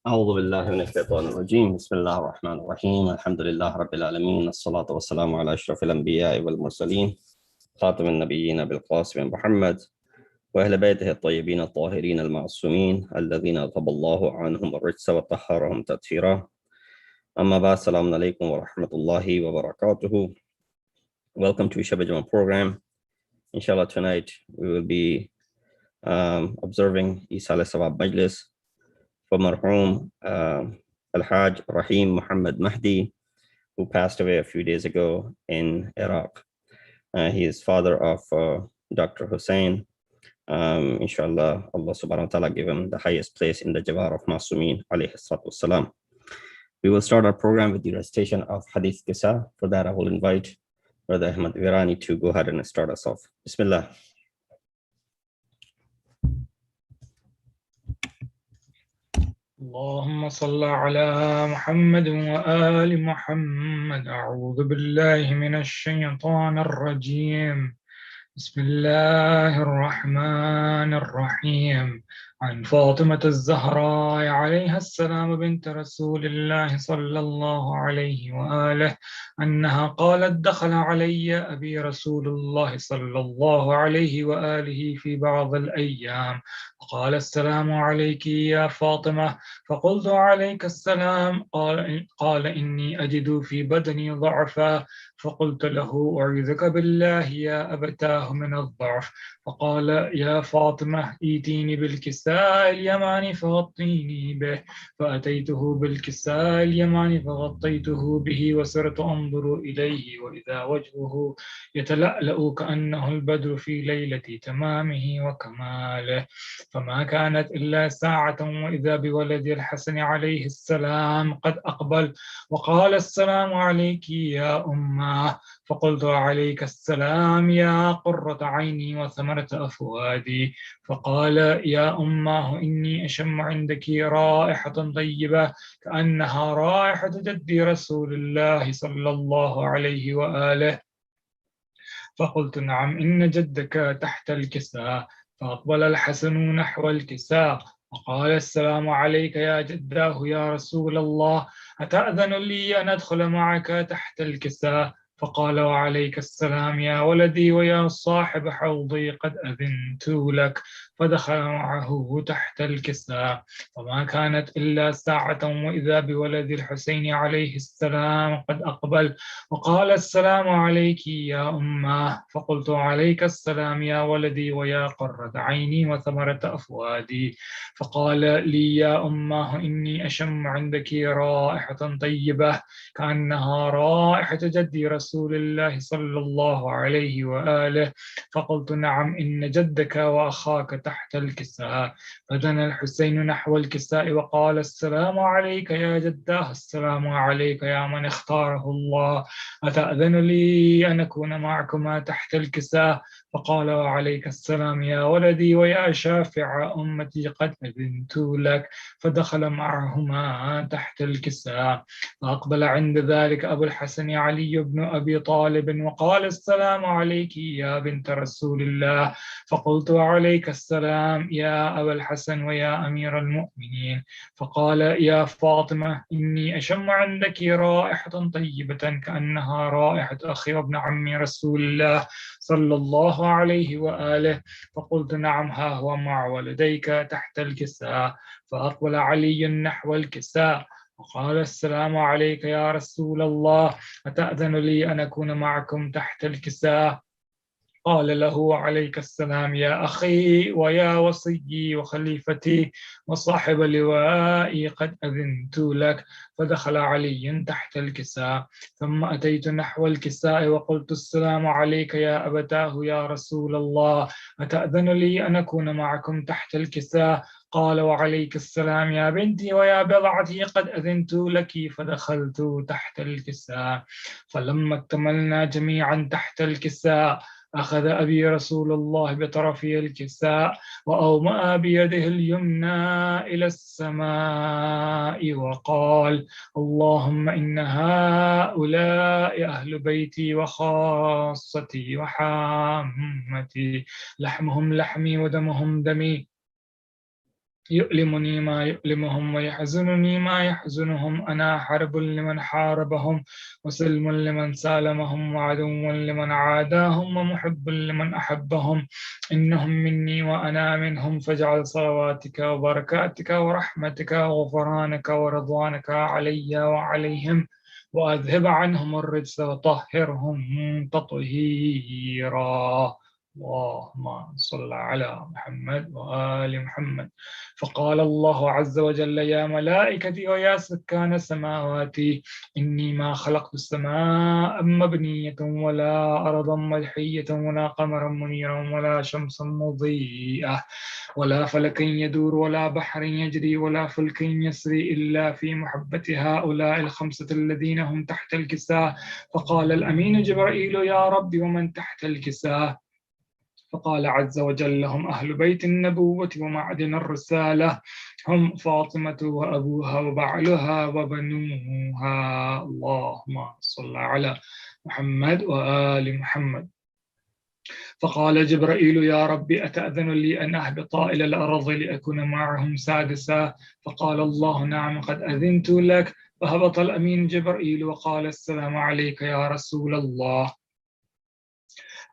أعوذ بالله من الشيطان الرجيم بسم الله الرحمن الرحيم الحمد لله رب العالمين الصلاة والسلام على أشرف الأنبياء والمرسلين خاتم النبيين بالقاسم محمد وأهل بيته الطيبين الطاهرين المعصومين الذين أذهب الله عنهم الرجس وطهرهم تطهيرا أما بعد السلام عليكم ورحمة الله وبركاته. Welcome to Shab-e-Jumah program. Inshallah, tonight we will be observing Isa al-Sawab Majlis for Marhum Al-Hajj Rahim Muhammad Mahdi, who passed away a few days ago in Iraq. He is father of Dr. Hussein. Inshallah, Allah subhanahu wa ta'ala give him the highest place in the Jawar of Masumin alayhi salatu wassalam. We will start our program with the recitation of Hadith Qissa. For that, I will invite Brother Ahmad Virani to go ahead and start us off. Bismillah. اللهم صل على محمد وآل محمد. أعوذ بالله من الشيطان الرجيم. بسم الله الرحمن الرحيم. عن فاطمة الزهراء عليها السلام بنت رسول الله صلى الله عليه وآله أنها قالت: دخل علي أبي رسول الله صلى الله عليه وآله في بعض الأيام وقال: السلام عليك يا فاطمة. فقلت: عليك السلام. قال: إني أجد في بدني ضعفا. فقلت له: أعوذك بالله يا أبتاه من الضعف. فقال: يا فاطمة، ائتيني بالكساء اليماني فغطيني به. فأتيته بالكساء اليماني فغطيته به وصرت أنظر إليه وإذا وجهه يتلألأ كأنه البدر في ليلة تمامه وكماله. فما كانت إلا ساعة وإذا بولد الحسن عليه السلام قد أقبل وقال: السلام عليك يا أمه. فقلت: عليك السلام يا قرة عيني وثمرة أفوادي. فقال: يا أمه، إني أشم عندك رائحة طيبة كأنها رائحة جدي رسول الله صلى الله عليه وآله. فقلت: نعم، إن جدك تحت الكساء. فأقبل الحسن نحو الكساء وقال: السلام عليك يا جداه يا رسول الله، أتأذن لي أن أدخل معك تحت الكساء؟ فقال: وعليك السلام يا ولدي ويا صاحب حوضي، قد أذنت لك. فدخل معه تحت الكساء. فما كانت إلا ساعة وإذا بولد الحسين عليه السلام قد أقبل وقال: السلام عليك يا أمه. فقلت: عليك السلام يا ولدي ويا قرة عيني وثمرة أفوادي. فقال لي: يا أمه، إني أشم عندك رائحة طيبة كأنها رائحة جدي رسول الله صلى الله عليه وآله. فقلت: نعم، إن جدك وأخاك تحت الكساء. فدنا الحسين نحو الكساء وقال: السلام عليك يا جداه، السلام عليك يا من اختاره الله، أتأذن لي أن أكون معكما تحت الكساء؟ فقال: وعليك السلام يا ولدي ويا شافع أمتي، قد أذنت لك. فدخل معهما تحت الكساء. فأقبل عند ذلك أبو الحسن علي بن أبي طالب وقال: السلام عليك يا بنت رسول الله. فقلت: وعليك السلام يا أبا الحسن ويا أمير المؤمنين. فقال: يا فاطمة، إني أشم عندك رائحة طيبة كأنها رائحة أخي وابن عمي رسول الله صلى الله عليه وآله. فقلت: نعم، ها هو مع ولديك تحت الكساء. فأقبل علي نحو الكساء وقال: السلام عليك يا رسول الله، أتأذن لي أن أكون معكم تحت الكساء؟ قال له: عليك السلام يا أخي ويا وصيي وخليفتي وصاحب لوائي، قد أذنت لك. فدخل علي تحت الكساء. ثم أتيت نحو الكساء وقلت: السلام عليك يا أبتاه يا رسول الله، أتأذن لي أن أكون معكم تحت الكساء؟ قال: وعليك السلام يا بنتي ويا بضعتي، قد أذنت لك. فدخلت تحت الكساء. فلما اكتملنا جميعا تحت الكساء أخذ أبي رسول الله بطرفي الكساء وأومأ بيده اليمنى إلى السماء وقال: اللهم إن هؤلاء أهل بيتي وخاصتي وحامتي، لحمهم لحمي ودمهم دمي، يؤلمني ما يؤلمهم ويحزنني ما يحزنهم. أنا حرب لمن حاربهم وسلم لمن سالمهم وعدو لمن عاداهم ومحب لمن أحبهم. إنهم مني وأنا منهم، فاجعل صلواتك وبركاتك ورحمتك وغفرانك ورضوانك علي وعليهم، وأذهب عنهم الرجس وطهرهم تطهيرا. اللهم صل على محمد وآل محمد. فقال الله عز وجل: يا ملائكتي ويا سكان سماواتي، إني ما خلقت السماء مبنية ولا أرضا ملحية ولا قمرا منيرا ولا شمسا مضيئة ولا فلكا يدور ولا بحر يجري ولا فلك يسري إلا في محبة هؤلاء الخمسة الذين هم تحت الكساء. فقال الأمين جبرائيل: يا رب، ومن تحت الكساء؟ فقال عز وجل: هم أهل بيت النبوة ومعدن الرسالة، هم فاطمة وأبوها وبعلها وبنوها. اللهم صل على محمد وآل محمد. فقال جبرائيل يا ربي أتأذن لي أن أهبط إلى الأرض لأكون معهم سادسا؟ فقال الله نعم قد أذنت لك. فهبط الأمين جبرائيل وقال السلام عليك يا رسول الله.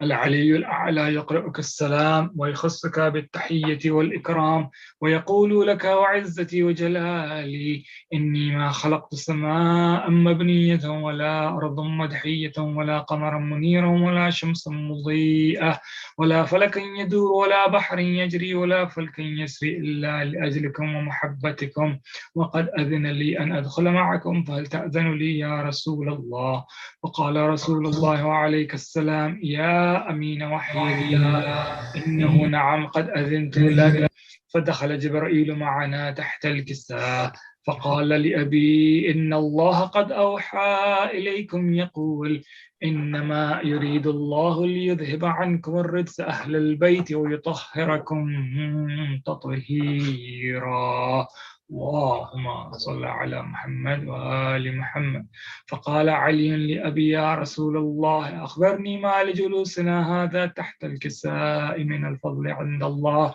العلي الأعلى يقرأك السلام ويخصك بالتحية والإكرام ويقول لك وعزتي وجلالي إني ما خلقت سماء مبنية ولا أرض مدحية ولا قمرا منيرا ولا شمسا مضيئة ولا فلكا يدور ولا بحر يجري ولا فلك يسري إلا لأجلكم ومحبتكم، وقد أذن لي أن أدخل معكم فهل تأذن لي يا رسول الله؟ وقال رسول الله وعليك السلام يا أمين وحي الله إنه نعم قد أذنت لك. فدخل جبرائيل معنا تحت الكساء فقال لأبي إن الله قد أوحى إليكم يقول إنما يريد الله ليذهب عنكم الرجس أهل البيت ويطهركم تطهيرا. اللهم صل على محمد وآل محمد. فقال علي لأبي يا رسول الله أخبرني ما لجلوسنا هذا تحت الكساء من الفضل عند الله.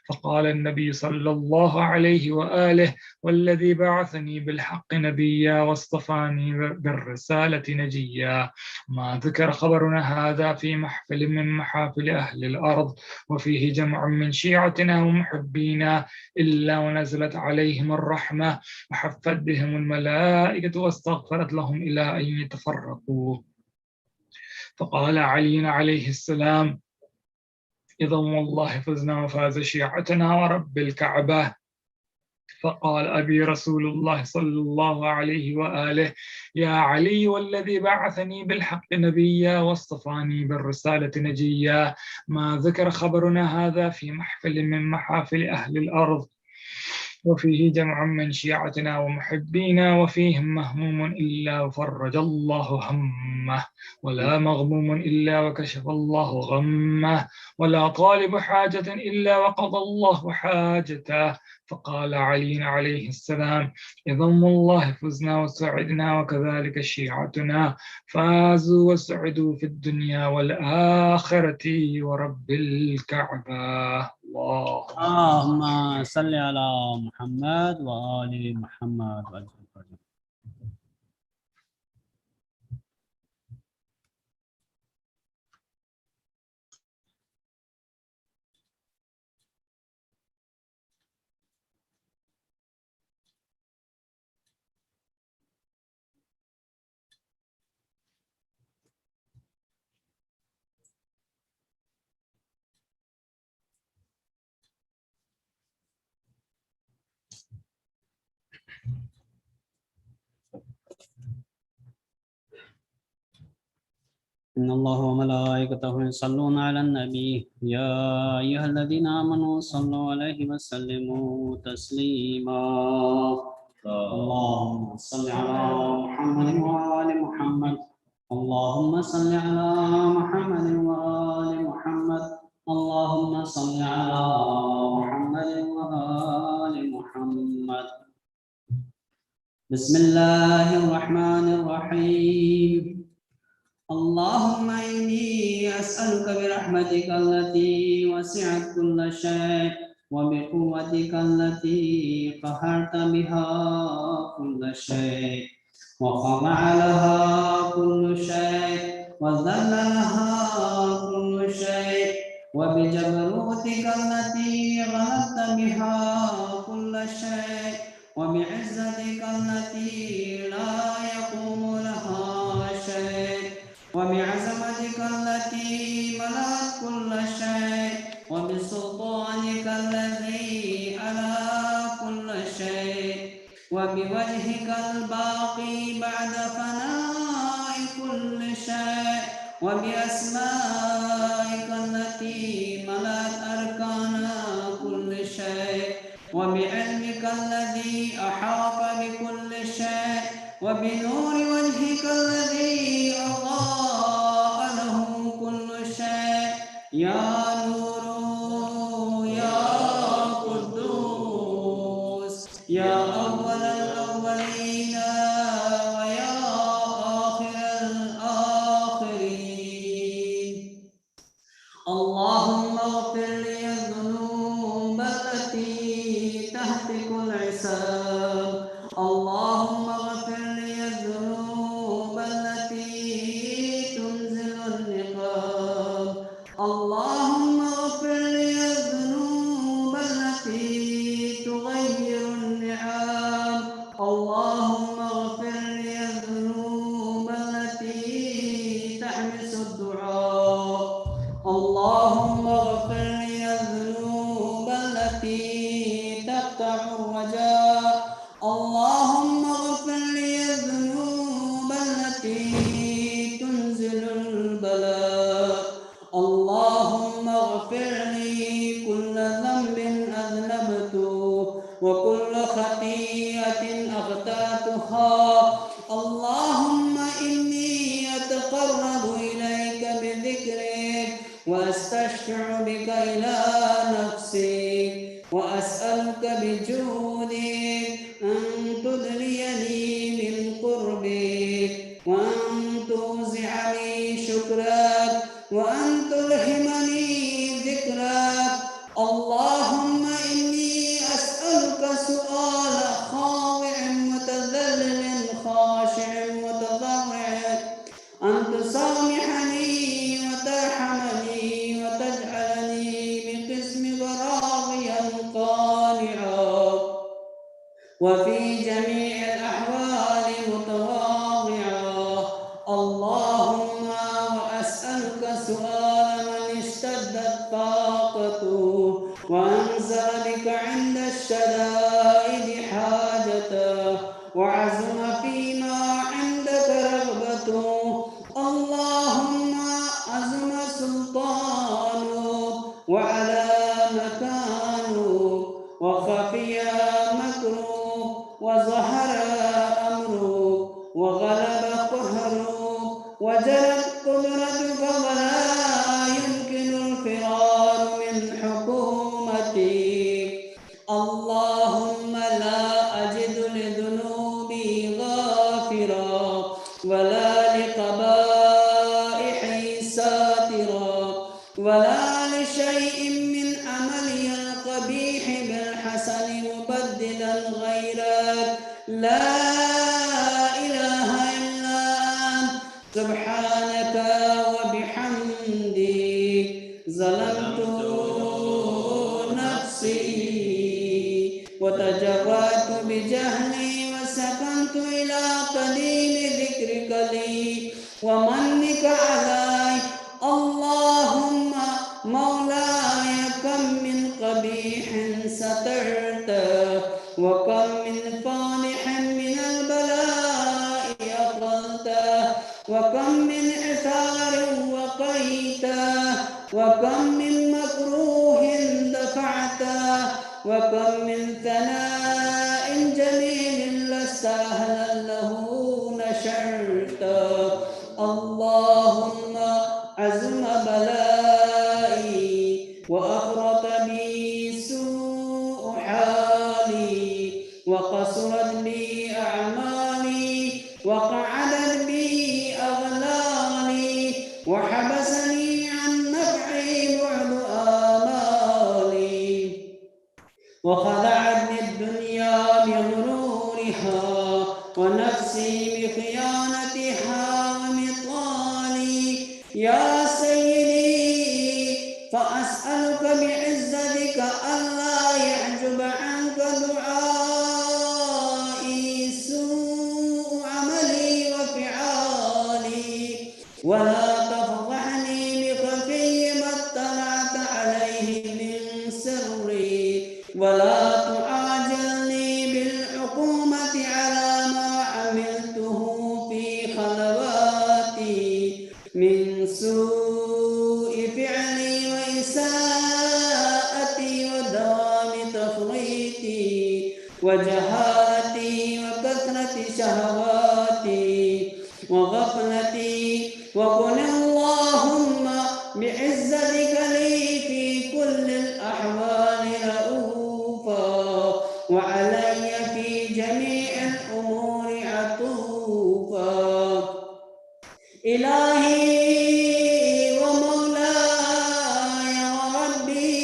فقال النبي صلى الله عليه وآله والذي بعثني بالحق نبيا واصطفاني بالرسالة نجيا ما ذكر خبرنا هذا في محفل من محافل أهل الأرض وفيه جمع من شيعتنا ومحبينا إلا ونزلت عليهم الرحمة وحفت بهم الملائكة واستغفرت لهم إلى أن يتفرقوا. فقال علي عليه السلام إذا والله فزنا وفاز شيعتنا ورب الكعبة. فقال أبي رسول الله صلى الله عليه وآله يا علي والذي بعثني بالحق نبيا واصطفاني بالرسالة نجيا ما ذكر خبرنا هذا في محفل من محافل أهل الأرض وفيه جمع من شيعتنا ومحبينا وفيهم مهموم إلا وفرج الله همه ولا مغموم إلا وكشف الله غمه ولا طالب حاجة إلا وقضى الله حاجته. فقال علي عليه السلام إذا والله فزنا وسعدنا وكذلك شيعتنا فازوا وسعدوا في الدنيا والآخرة ورب الكعبة. اللهم صل على محمد وآل محمد. إن الله وملائكته يصلون على النبي يا أيها الذين آمنوا صلوا عليه وسلموا تسليما. اللهم صل على محمد وآل محمد. اللهم صل على محمد وآل محمد. اللهم صل على محمد وآل محمد. بسم الله الرحمن الرحيم. اللهم إني أسألك برحمتك التي وسعت كل شيء وبقوتك التي قهرت بها كل شيء وخضع لها كل شيء وذل لها كل شيء وبجبروتك التي غلبت بها كل شيء وبعزتك التي لا يقوم لها شيء وبعظمتك التي ملأت كل شيء وبسلطانك الذي على كل شيء وبوجهك الباقي بعد فناء كل شيء وبأسمائك التي ملأت أركان كل شيء وبعلمك الذي أحاط بكل شيء وبنور وجهك الذي أضاء له كل شيء يا نور يا قدوس يا أول الأولين ويا آخر الآخرين. التي تقطع الرجاء اللهم اغفر لي الذنوب التي تنزل البلاء اللهم اغفر لي كل ذنب أذنبته وكل خطيئة أخطأتها اللهم إني أتقرب إليك بذكرك وأستشفع بك إلى نفسك وأسألك بجودك أن تدريني من قربك وأن توزعني شكرك وأن تلهمني ذكرك اللهم إني أسألك سؤال خاضع متذلل خاشع متضرع أن تسامحني وترحمني وتجعلني بقسمك راضيا قانعا وفي جميع الأحوال متواضعا اللهم وأسألك سؤال من اشتدت طاقته وأنزل بك عند الشدائد حاجته وعزم فيما عندك رغبته اللهم عزم سلطانه وعلى مكانه وخفي مكره وظهر أمره وغلب قهره وجلت قدرتك ولا يمكن الفرار من حكومتك اللهم لا أجد لذنوبي غافرا ولا لقبائحي ساترا ولا لشيء من عملي القبيح بالحسن مبدلا غيرك لا إله إلا أنت سبحانك وبحمدك ظلمت نفسي وتجرأت بجهلي وسكنت إلى قديم ذكرك لي ومنك علي اللهم مولاي كم من قبيح سترته وكم من فانح من البلاء أقلته وكم من عثار وقيته وكم من مكروه دفعته وكم من ثناء جميل لست أهلا له نشرته اللهم عزم بلائي وأفرط بي سوء حالي وقصرت بي أعمالي وقعدت بي أغلالي وحبسني عن نفعي بعد آمالي وخدعتني الدنيا بغرورها ونفسي بخيانتها ومطالي يا سيدي فأسألك بعزتك ألا يحجب عنك دعائي سوء عملي وفعالي ولا تفضحني بخفي ما اطلعت عليه من سري ولا تعاجلني بالحكومة على ما عملته في خلواتي من سوء فعلي وإساءتي ودوام تفريطي وجهالتي وكثرة شهواتي وغفلتي وكن اللهم بعزتك لي في كل الأحوال رؤوفا وعلي في جميع الأمور عطوفا إلهي ومولاي وربي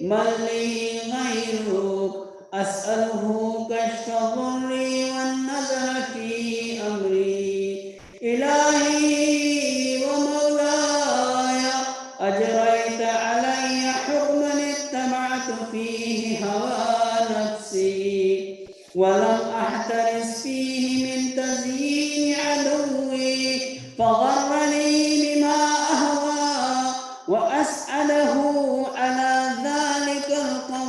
من لي غيرك أسأله كشف ضري والنظر في أمري إلهي ومولاي أجريت علي حكما اتبعت فيه هوى نفسي ولم أحترس فيه من تزيين عدوي فغرني بما أهوى وأسأله على ذلك القول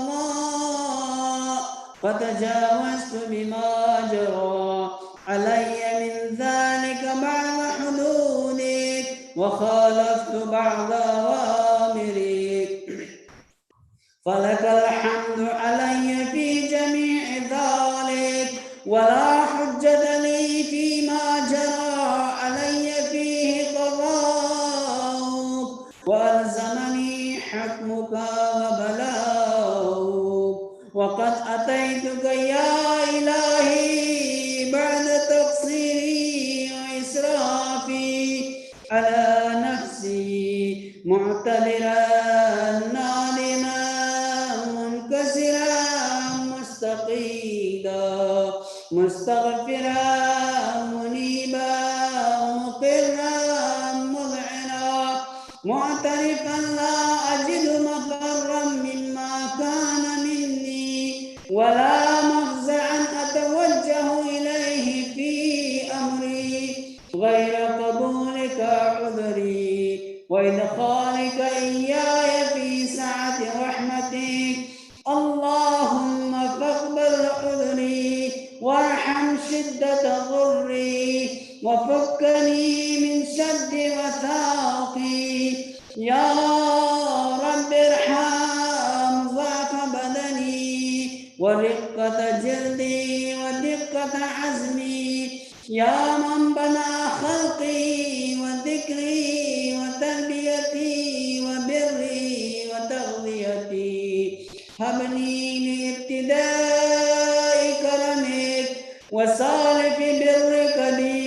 فتجاوزت بما جرى علي من ذلك بعض حدودك وخالفت بعض أوامرك، فلك الحمد علي في جميع ذلك، ولا حجة لي فيما جرى علي فيه قضاؤك، وألزمني حكمك وبلاؤك، وقد أتيتك يا إلهي بعد تقصيري وإسرافي على نفسي معتذرا نادما منكسرا مستقيلا مستغفرا منيبا مقرا مذعنا معترفا لا أجد مفرا مما كان مني ولا مفزعا أتوجه إليه في أمري غير قبولك عذري وإدخالك إياي في سعة رحمتك. اللهم فاقبل عذري وارحم شدة ضري وفكني من شد وثاقي. يا رب ارحم ضعف بدني ورقة جلدي ودقة عزمي، يا من بنى خلقي وذكري وتربيتي وبري وتغذيتي، هبني لابتداء كرمك وسالف برك بي.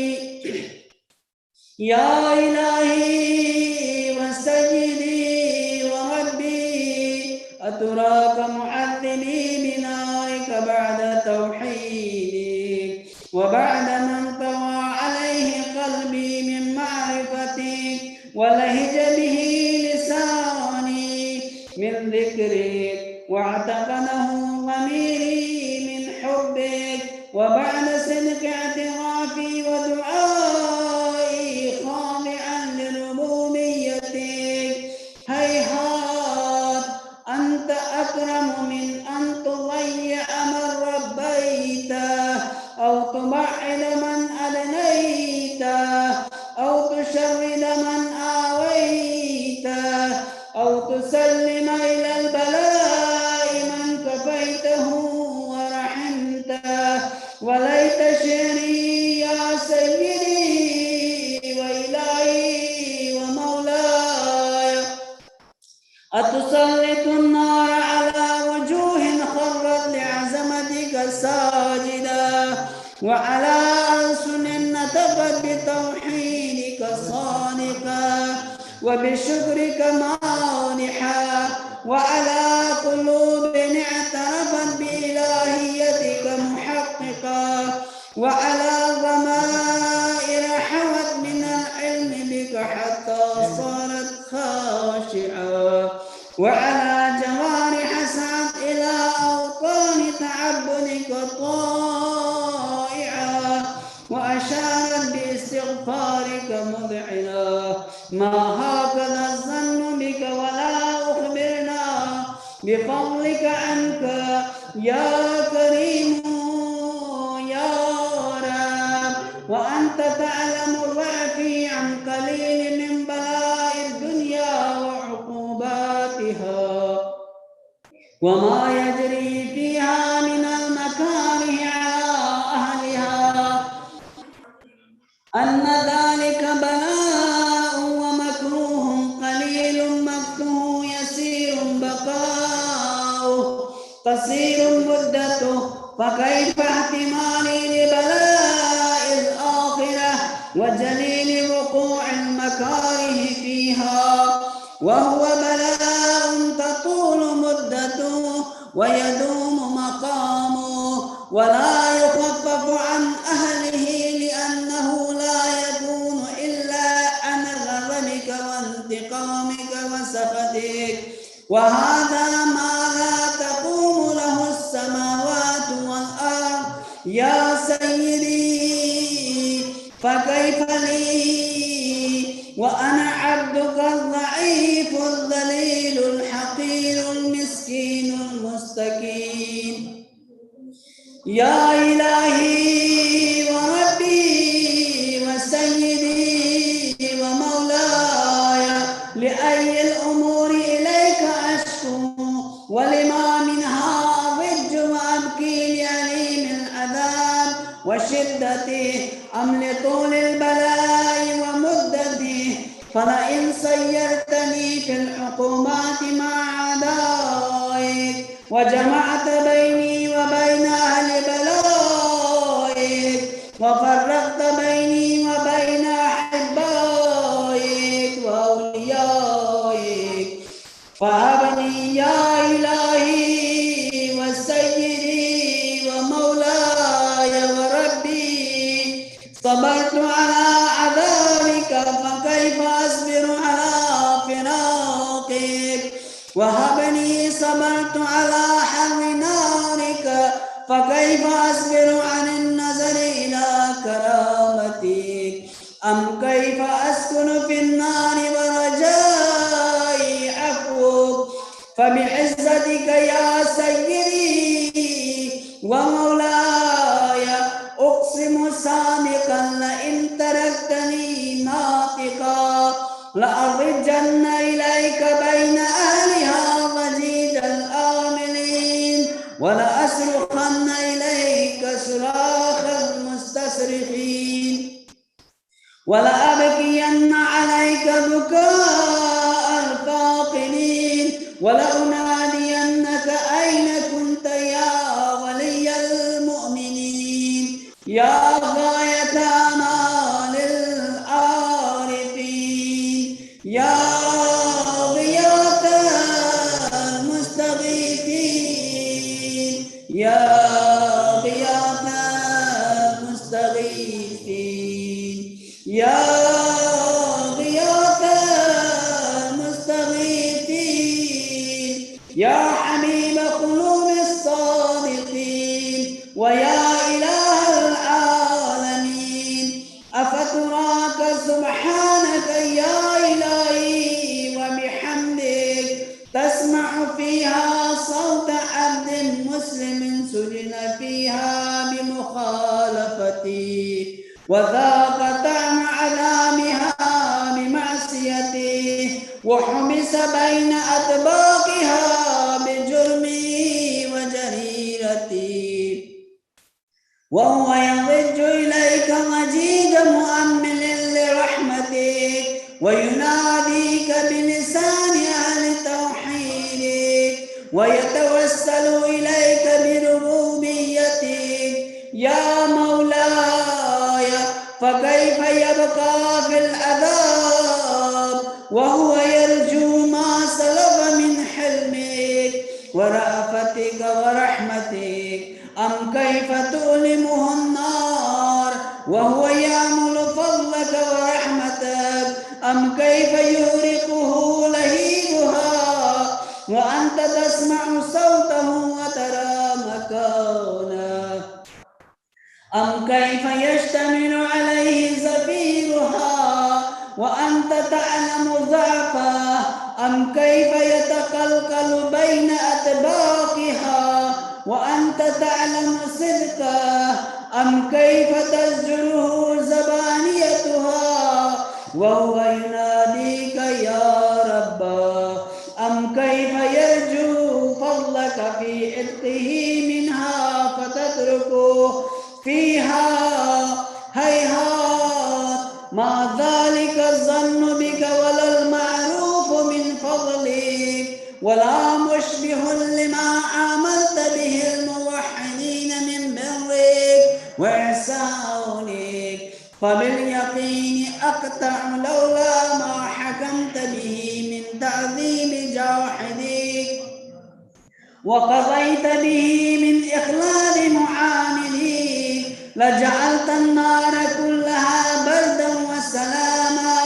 يا إلهي وسيدي وربي، أتراك معذبي بنارك بعد توحيدك وبعد من طوى عليه قلبي من معرفتك ولهج به لساني من ذكرك واعتقده ضميري من حبك، وبعد صدق اعترافي ودعائي خاضعا لربوبيتك، هيهات أنت أكرم من أن تضيع من ربيته أو تبعد من أدنيته أو تشرد من آويته أو تسلم إلى البلاء من كفيته ورحمته. وليت شعري يا سيدي وإلهي ومولاي أتسلط النار على وجوه خرت لعظمتك ساجدا وعلى ألسن نطقت بتوحيدك صادقا وبشكرك مانحا وعلى قلوب اعترفت بإلهيتك محققا وعلى ضمائر حوت من العلم بك حتى صارت خاشعة وعلى جوارح سعت إلى أوطان تعبدك طائعة وأشارت باستغفارك مذعنا. ما هكذا الظن بك ولا أخبرنا بفضلك عنك يا كريم يا رب، وأنت تعلم ضعفي عن قليل من بلاء الدنيا وعقوباتها وما يجري فيها من المكاره على أهلها، أن ذلك بلاء ومكروه قليل مكته يسير بقاؤه قصير مدته، فكيف احتمالي لبلاء الآخرة وجليل وقوع المكاره فيها وهو بلاء تطول مدته ويدوم مقامه ولا يخفف عن أهله لأنه لا يكون إلا عن غضبك وانتقامك وسخطك، وهذا ما لا تقوم له السماوات والأرض يا سيدي. فكيف لي وأنا عبدك الضعيف الذليل الحقير المسكين المستكين؟ يا إلهي وربي وسيدي ومولاي لأي الأمور إليك أشكو ولما منها أضج وأبكي لأليم العذاب وشدته أم لطول البلاء ومدته فلئن صيرتني في العقوبات مع أعدائك وجمعت بيني وبين أهل بلائك وفرقت بيني وبين أحبائك وأوليائك فهبني يا إلهي وسيدي ومولاي وربي صبرت على عذابك فكيف أصبر على فراقك وهبني صبرت على حر نارك فكيف أصبر عن النظر إلى كرامتك أم كيف أسكن في النار ورجائي عفوك فبعزتك يا سيدي ومولاي أقسم صادقا لئن تركتني ناطقا لأضجن إليك بين أهلها ضجيج الآملين ولأصرخن إليك صراخ المستصرخين ولأبكين عليك بكاء القاقلين ولأنادينك أين كنت يا ولي المؤمنين يا غاية آمال العارفين يا غياث المستغيثين يا غياث المستغيثين يا غياث المستغيثين يا حبيب قلوب الصادقين ويا إله العالمين أفتراك سبحانك يا إلهي وبحمدك تسمع فيها صوت عبد مسلم سجن فيها بمخالفتي وذاق طعم عذابها بمعصيته وحبس بين أطباقها بجرمه وجريرته وهو يضج إليك مجيد مؤمل لرحمتك ويناديك بلسان أهل توحيدك ويتوسل إليك بربوبيتك يا مولاي فكيف يبقى في العذاب وهو يرجو ما سلف من حلمك ورأفتك ورحمتك أم كيف تؤلمه النار وهو يعمل فضلك ورحمتك أم كيف يغرقه لهيبها وأنت تسمع صوته وترى مكانه أم كيف يشتمل عليه زفيرها وأنت تعلم ضعفه أم كيف يتقلقل بين أطباقها وأنت تعلم صدقه أم كيف تزجره زبانيتها وهو يناديك يا رب أم كيف يرجو فضلك في عتقه منها فتتركه فيها هيهات ما ذلك الظن بك ولا المعروف من فضلك ولا مشبه لما عاملت به الموحدين من برك وإحسانك فباليقين أقطع لولا ما حكمت به من تعذيب جاحدك وقضيت به من إخلال معامليك لجعلت النار كلها بردا وسلاما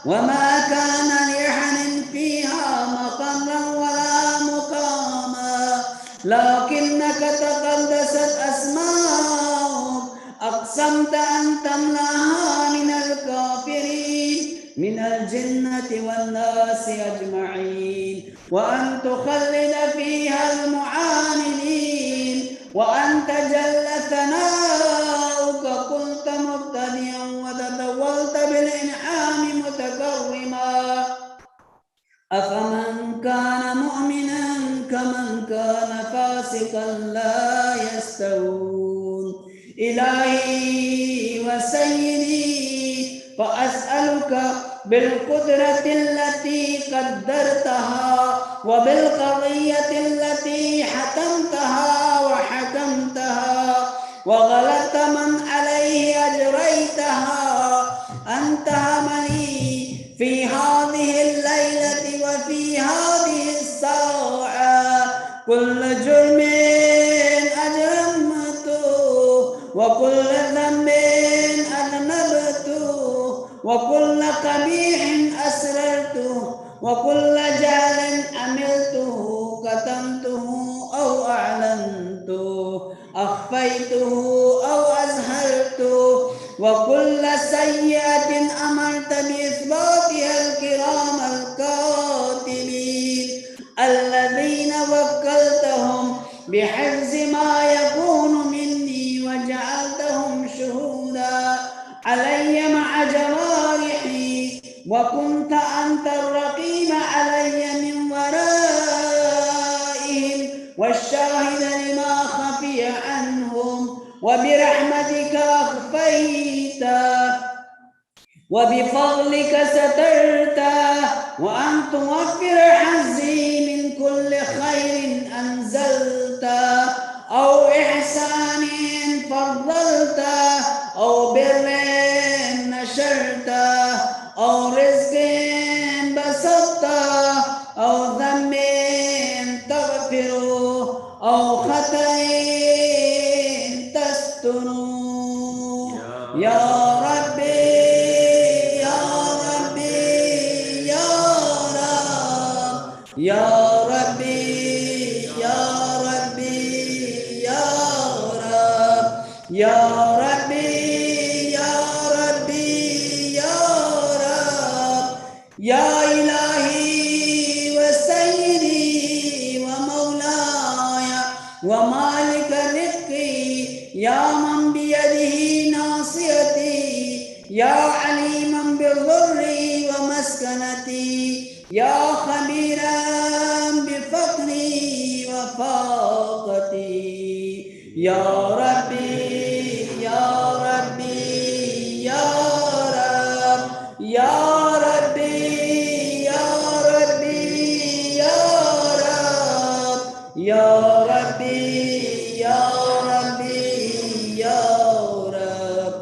وما كان لأحد فيها مقرا ولا مقاما لكنك تقدست أسماؤك أقسمت أن تملأها من الكافرين من الجنة والناس أجمعين وأن تخلد فيها المعاندين وأن تجل فاسقا لا يستوون. إلهي وسيدي فأسألك بالقدرة التي قدرتها وبالقضية التي حكمتها وغلط من عليه أجريتها أن تهمني في هذه الليلة وفي هذه الساعة كل جرم أجرمته وكل ذنب أذنبته وكل قبيح أسررته وكل جهل عملته كتمته أو أعلنته أخفيته أو أظهرته وكل سيئة أمرت بإثباتها الكرام الكاتبين الذين وكلتهم بحفظ ما يكون مني وجعلتهم شهودا علي مع جوارحي وكنت أنت الرقيب علي من ورائهم والشاهد لما خفي عنهم وبرحمتك أخفيت وبفضلك سترت وأن توفر حظي من كل خير أنزلت أو إحسان فضلت أو بر نشرت أو رزق بسطت أو ذنب تغفر أو خطأ تستر يا ربي يا ربي يا رب يا ربي يا ربي يا رب يا ربي يا ربي يا رب يا إلهي وسيدي ومولاي ومالك رزقي يا من بيده ناصيتي يا عليما بضري ومسكنتي يا خبيرا بفقري وفاقتي يا ربي يا ربي يا رب يا ربي يا ربي يا رب يا ربي يا ربي يا رب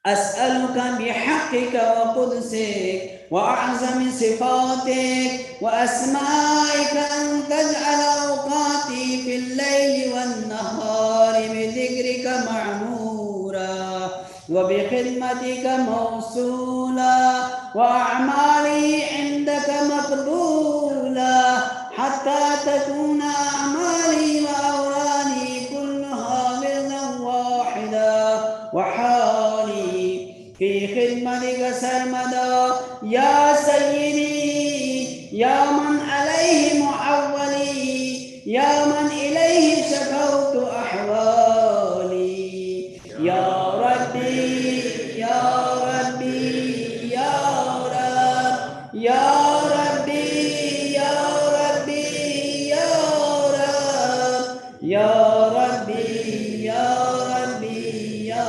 أسألك بحقك وقدسك وأعظم صفاتك وأسمائك أن تجعل أوقاتي في الليل والنهار بذكرك معمورا وبخدمتك موصولا وأعمالي عندك مقبولا حتى تكون أعمالي وأورادي كلها بردا واحدا وحالي في خدمتك سرمدا يا سيدي يا من عليه معولي يا من إليه شكوت أحوالي يا ربي يا ربي يا رب يا ربي يا ربي يا رب يا ربي يا ربي يا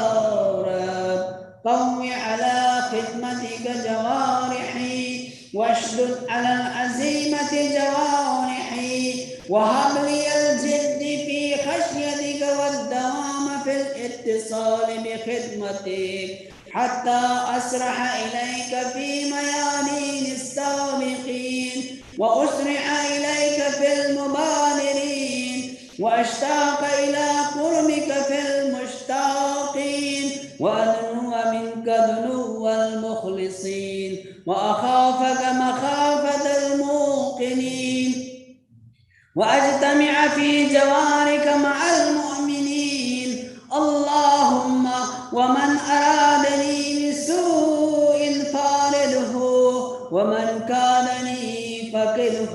رب قوي على خدمتك جوارحي واشدد على العزيمة جوارحي وهب لي الجد في خشيتك والدوام في الاتصال بخدمتك حتى أسرح إليك في ميادين السابقين وأسرع إليك في المبادرين وأشتاق إلى قربك في المشتاقين وأدنو منك دنو المخلصين وأخافك مخافة الموقنين وأجتمع في جوارك مع المؤمنين اللهم ومن أرادني بسوء فارده ومن كادني فقده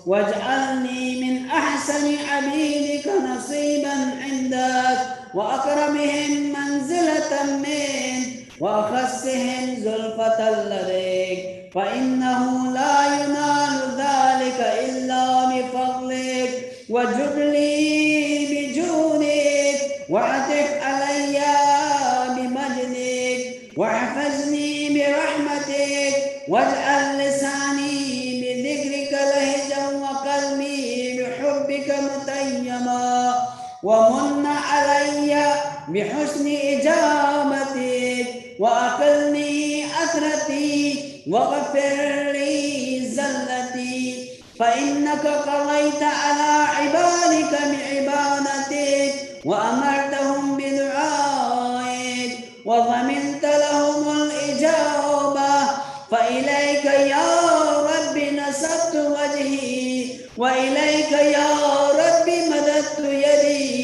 واجعلني من أحسن عبيدك نصيبا عندك وأقربهم منزلة منك وأخصهم زلفة لديك فإنه لا ينال ذلك إلا بفضلك وجد لي بجودك واعطف علي بمجدك واحفظني برحمتك واجعل لساني بذكرك لهجا وقلبي بحبك متيما ومن علي بحسن إجابتك وأقلني أثرتي واغفر لي زلتي فإنك قضيت على عبادك بعبادتك وأمرتهم بدعائك وضمنت لهم الإجابة فإليك يا رب نسبت وجهي وإليك يا رب مددت يدي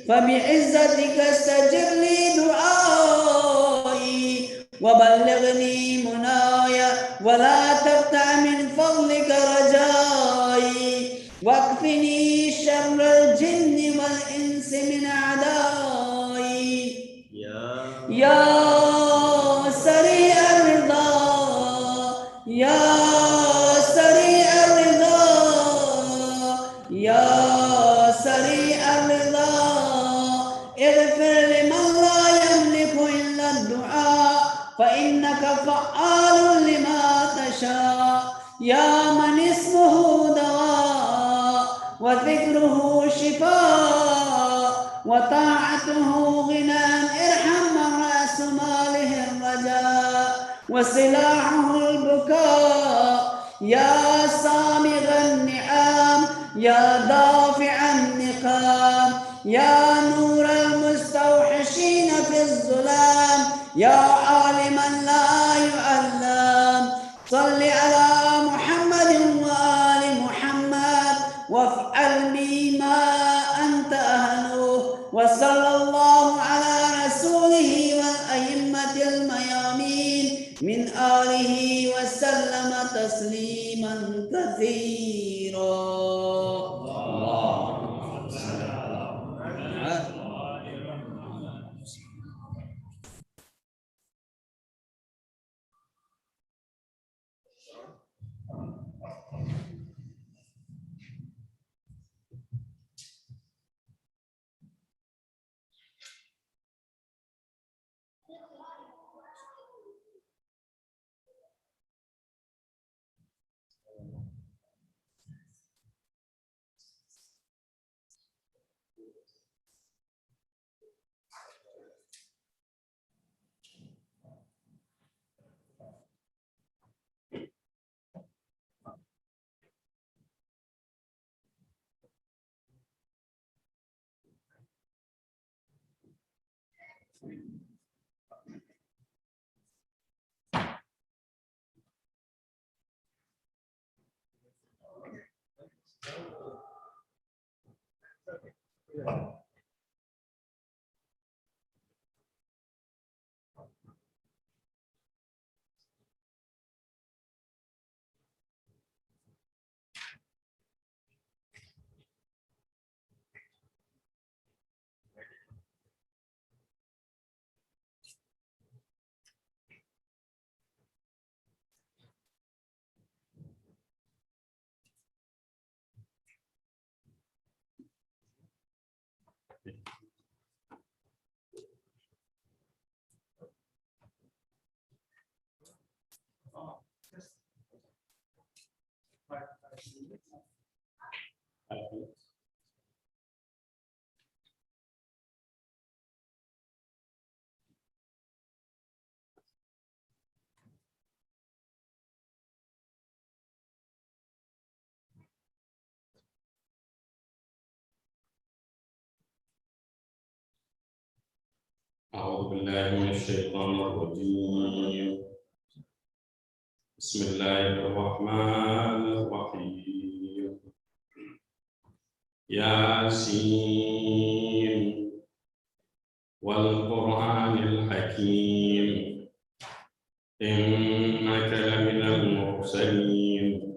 فبعزتك استجب لي دعائي وبلغني مناي ولا تقطع من فضلك رجائي واكفني شر الجن والإنس من أعدائي يا سريع الرضا يا سريع الرضا يا سريع الرضا اغفر لمن لا يملك إلا الدعاء فإنك فعال لما تشاء يا من اسمه دواء وذكره شفاء وطاعته غنى ارحم من رأس ماله الرجاء وسلاحه البكاء يا سامغ النعام يا دافع النقام يا نور المستوحشين في الظلام يا عالما لا يعلم صل على محمد وآل محمد وافعل بي ما أنت أهله وصلى الله على رسوله والأئمة الميامين من آله وسلم تسليما كثيرا. أعوذ بالله من الشيطان الرجيم. بسم الله الرحمن الرحيم. ياسين والقرآن الحكيم إنك لمن المرسلين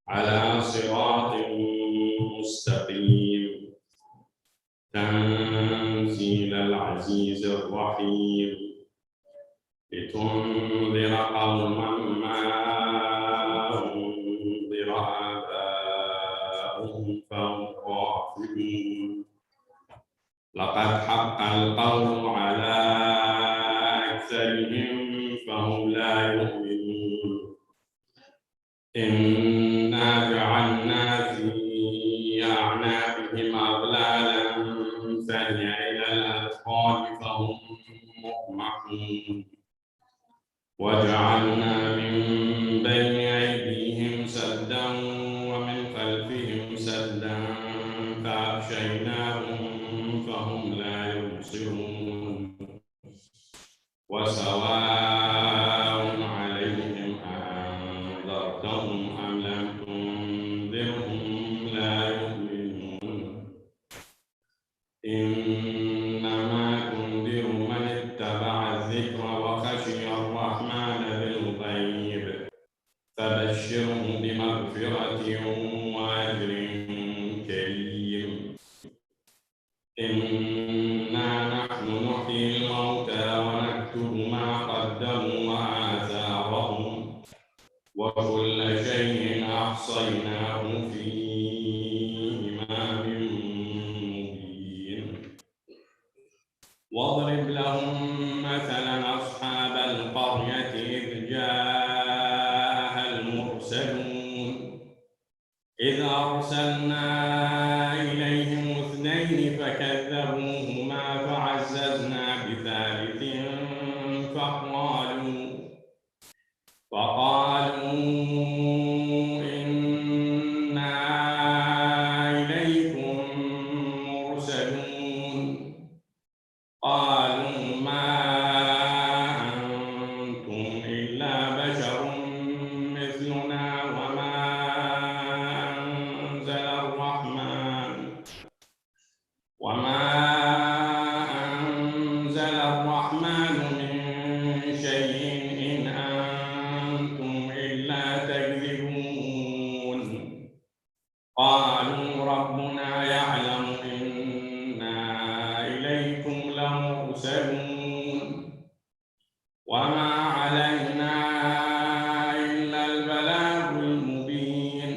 على صراط مستقيم تنزيل العزيز الرحيم لتنذر قوما ما أنذر آباؤهم فهم غافلون الرحيم لقد حق القول على أكثرهم فهم لا يؤمنون إنا جعلنا في أعناقهم أغلالا فهي إلى الأذقان فهم مقمحون وجعلنا من بين أيديهم سدا ومن خلفهم سدا فأغشيناهم فهم لا يبصرون وسواء عليهم أأنذرتهم أم لم تنذرهم لا يؤمنون إنما تنذر من اتبع الذكر وخشي الرحمن بالغيب فبشره بمغفرة وأجر كريم إنا نحن نحيي الموتى ونكتب ما قدموا وآثارهم وكل شيء أحصيناه في إمام مبين واضرب لهم مثلا أصحاب القرية إذ جاءها المرسلون إذ أرسلنا إليهم اثنين فكذبوهما فعززنا بثالث فقالوا إنا إليكم مرسلون قالوا ما أنتم إلا بشر مثلنا أنزل الرحمن من شيء إن أنتم إلا تكذبون قالوا ربنا يعلم إنا إليكم لمرسلون وما علينا إلا البلاغ المبين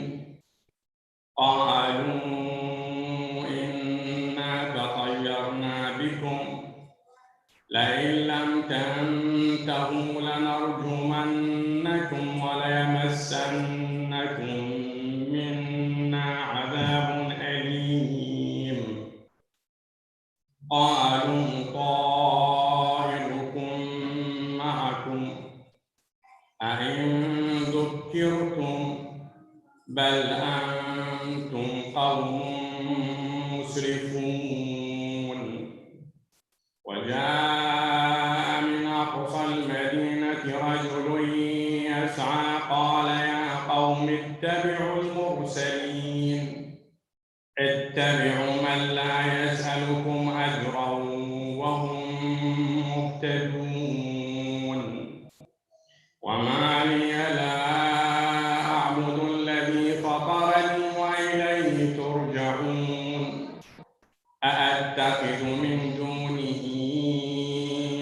قالوا لئن لم تنتهوا لنرجمنكم وليمسنكم منا عذاب أليم قالوا طائركم معكم أئن ذكرتم بل أنتم قوم مسرفون وجاء من أقصى المدينة رجل يسعى قال يا قوم اتبعوا المرسلين اتبعوا من لا يسألكم أجرا وهم مهتدون وما لي لا أعبد الذي فطرني وإليه ترجعون أأتخذ من دونه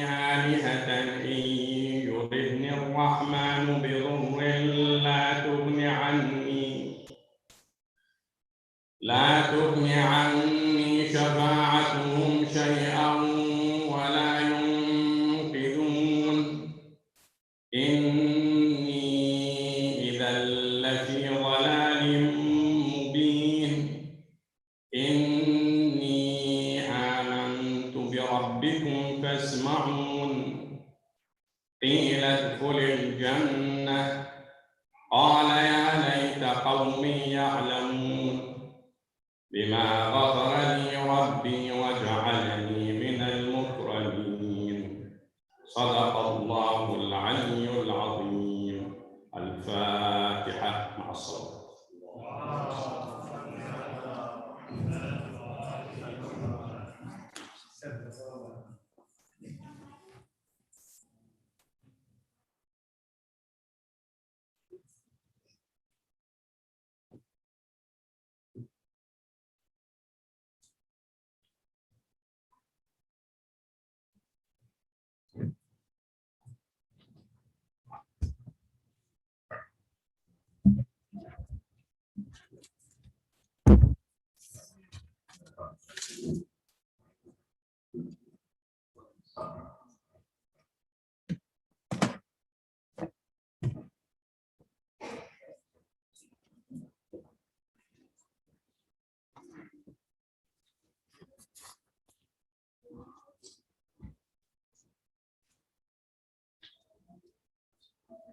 آلهة إن يردني الرحمن بضر لا تغن عني شفاعتهم شيئا ولا ينقذون إني إذا لفي ضلال مبين إني آمنت بربكم فاسمعون قيل ادخل الجنة قال يا ليت قومي يعلمون بما غفر لي ربي وجعلني من المكرمين صدق الله العلي العظيم. الفاتحة مع الصلاة.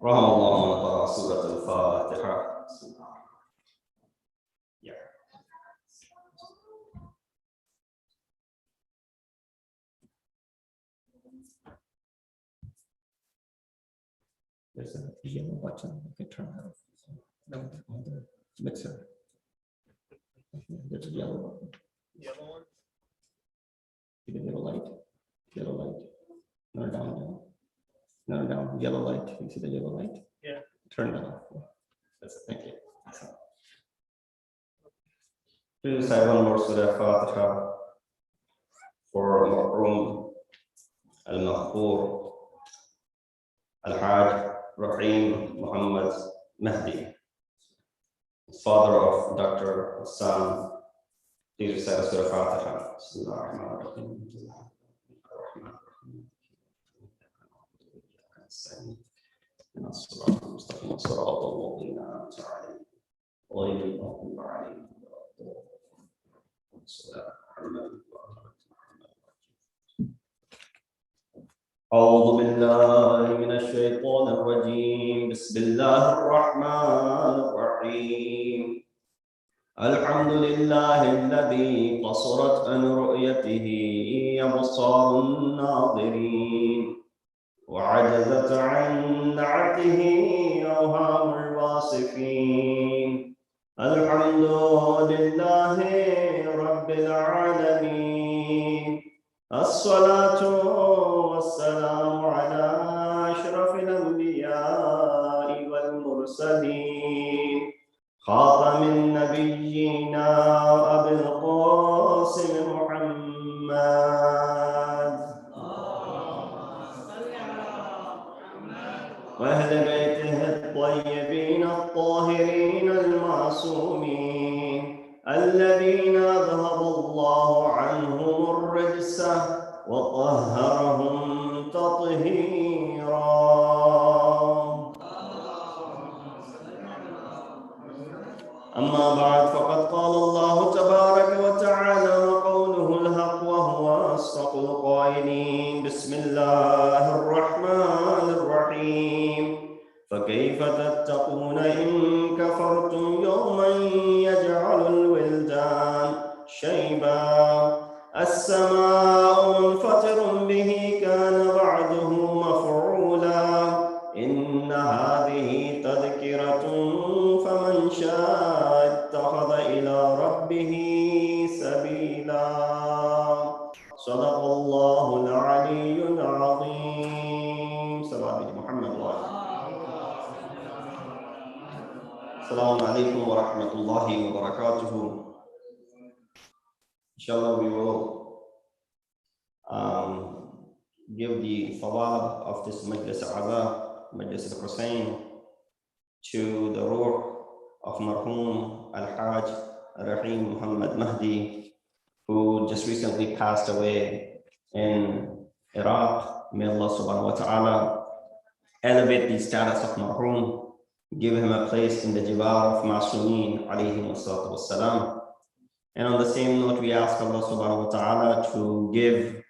رحم الله من قرأ سورة الفاتحة. Yeah. There's a yellow button. You can turn it off. No, on the mixer. There's a yellow button. Yellow one? See the yellow light? Yellow light. No, down, down. No, down. Yellow light. You see the yellow light? Yeah. Turn it off. That's it. Thank you. Please say one more Surah Fatiha for Muharram al-Maghfur al-Hajj Rahim Muhammad Mahdi, father of Dr. Hassan. Please recite Surah Fatiha. أعوذ بالله من الشيطان الرجيم. بسم الله الرحمن الرحيم. الحمد لله الذي قصرت عن رؤيته أبصار الناظرين وعجزت عن نعته أوهام الواصفين. الحمد لله رب العالمين. الصلاة والسلام على أشرف الأنبياء والمرسلين خاتم النبيين أبي القاسم محمد وأهل بيته الطيبين الطاهرين المعصومين الذين أذهب الله عنهم الرجس وطهرهم تطهيرا. أما بعد فقد قال الله تبارك وتعالى وقوله الحق وهو أصدق القائلين. بسم الله الرحمن الرحيم. فكيف تتقون إن كفرتم يوما يجعل الولدان شيبا السماء منفطر به كان بعده مفعولا. إن هذه تذكرة فمن شاء اتخذ إلى ربه سبيلا. صدق الله العلي العظيم. صلى محمد وعلى السلام عليكم ورحمة الله وبركاته. Inshallah, we will give the thawab of this Majlis al-Azah, Majlis al-Hussein, to the ruh of Marhum al-Hajj Rahim Muhammad Mahdi, who just recently passed away in Iraq. May Allah subhanahu wa ta'ala elevate the status of Marhum, give him a place in the Jibar of Masumeen alayhim wassalam. And on the same note, we ask Allah subhanahu wa ta'ala to give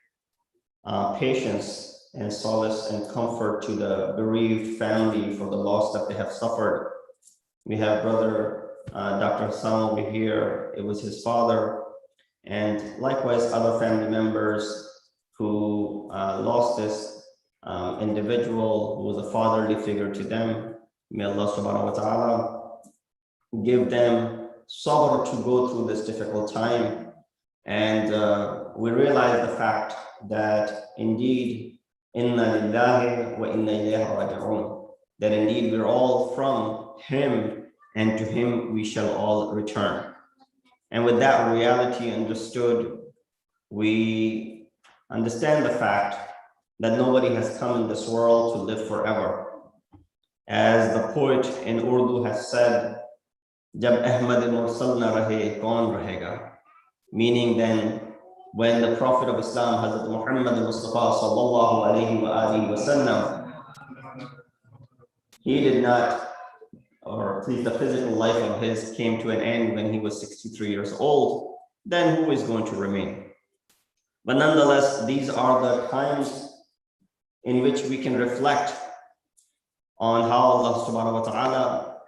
patience and solace and comfort to the bereaved family for the loss that they have suffered. We have brother Dr. Hassan over here. It was his father, and likewise other family members who lost this individual who was a fatherly figure to them. May Allah subhanahu wa ta'ala give them sabr to go through this difficult time. And we realize the fact that indeed, inna lillahi wa inna ilayhi raji'un, that indeed we're all from him and to him we shall all return. And with that reality understood, we understand the fact that nobody has come in this world to live forever. As the poet in Urdu has said, Jab Ahmad Mursal na rahe, kaun rahega? Meaning then, when the Prophet of Islam, Hazrat Muhammad Mustafa sallallahu alayhi wa alihi wa sallam, he did not, or at least the physical life of his came to an end when he was 63 years old, then who is going to remain? But nonetheless, these are the times in which we can reflect on how Allah subhanahu wa ta'ala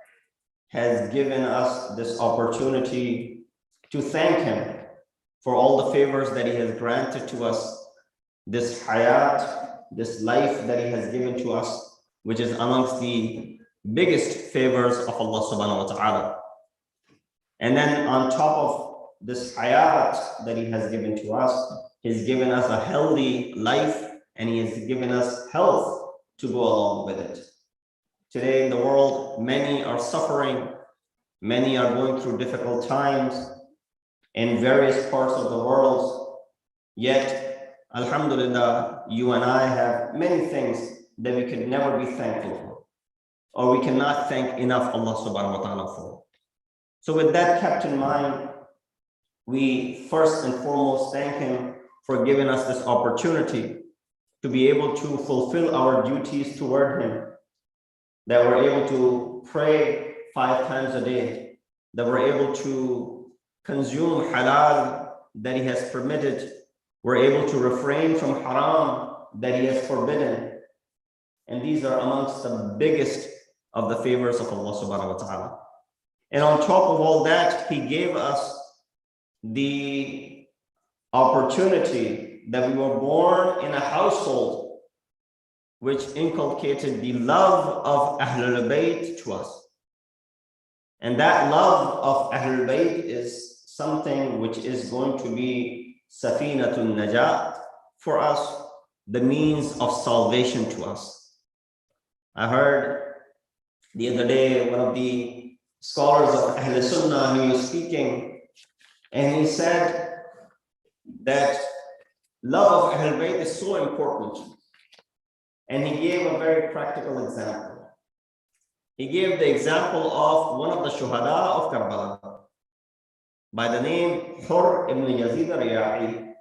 has given us this opportunity to thank Him for all the favors that He has granted to us, this hayat, this life that He has given to us, which is amongst the biggest favors of Allah subhanahu wa ta'ala. And then on top of this hayat that He has given to us, He's given us a healthy life, and He has given us health to go along with it. Today in the world, many are suffering, many are going through difficult times in various parts of the world. Yet, alhamdulillah, you and I have many things that we could never be thankful for, or we cannot thank enough Allah subhanahu wa ta'ala for. So with that kept in mind, we first and foremost thank Him for giving us this opportunity to be able to fulfill our duties toward Him, that we're able to pray 5 times a day, that we're able to consume halal that He has permitted, we're able to refrain from haram that He has forbidden. And these are amongst the biggest of the favors of Allah subhanahu wa ta'ala. And on top of all that, He gave us the opportunity that we were born in a household which inculcated the love of Ahlul Bayt to us. And that love of Ahlul Bayt is something which is going to be Safinatun Najat for us, the means of salvation to us. I heard the other day one of the scholars of Ahl Sunnah who was speaking, and he said that love of Ahlul Bayt is so important. And he gave a very practical example. He gave the example of one of the shuhada of Karbala by the name Hur ibn Yazid al-Riya'i.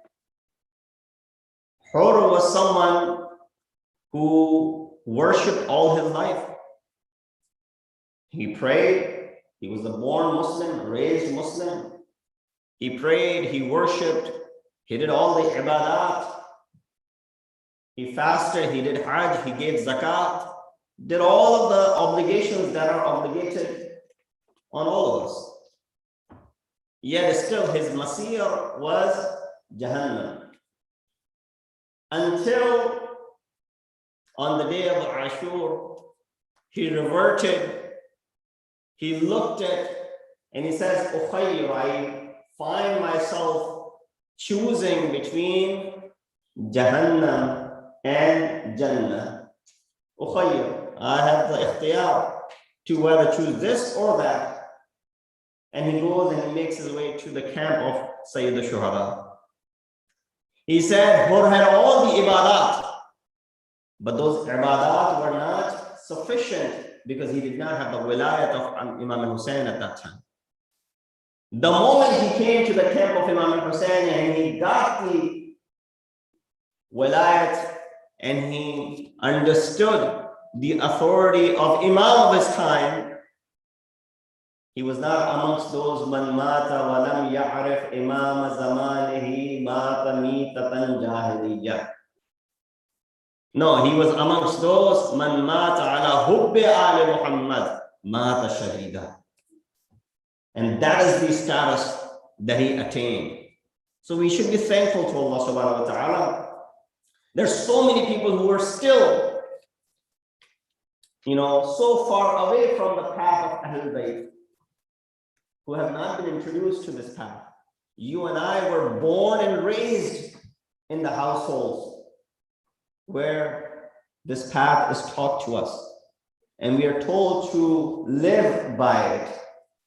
Hur was someone who worshipped all his life. He prayed, he was a born Muslim, raised Muslim. He prayed, he worshipped, he did all the ibadat. He fasted, he did hajj, he gave zakat, did all of the obligations that are obligated on all of us. Yet still his masir was Jahannam. Until on the day of Ashur, he reverted, he looked at, and he says, Ukhayr, I find myself choosing between Jahannam and Jannah. Ukhayr, I have the ikhtiyar to whether choose this or that. And he goes and he makes his way to the camp of Sayyid al-Shuhada. He said, Hur had all the ibadat, but those ibadat were not sufficient because he did not have the wilayat of Imam al-Hussein at that time. The moment he came to the camp of Imam al-Hussein and he got the wilayat and he understood the authority of Imam of his time, he was not amongst those man mata wa lam ya'rif imam zamanihi mata mitatan jahiliyya. No, he was amongst those man mata ala hubbi ali Muhammad mata shahida. And that is the status that he attained. So we should be thankful to Allah subhanahu wa ta'ala. There's so many people who are still, so far away from the path of Ahlul Bayt, who have not been introduced to this path. You and I were born and raised in the households where this path is taught to us. And we are told to live by it,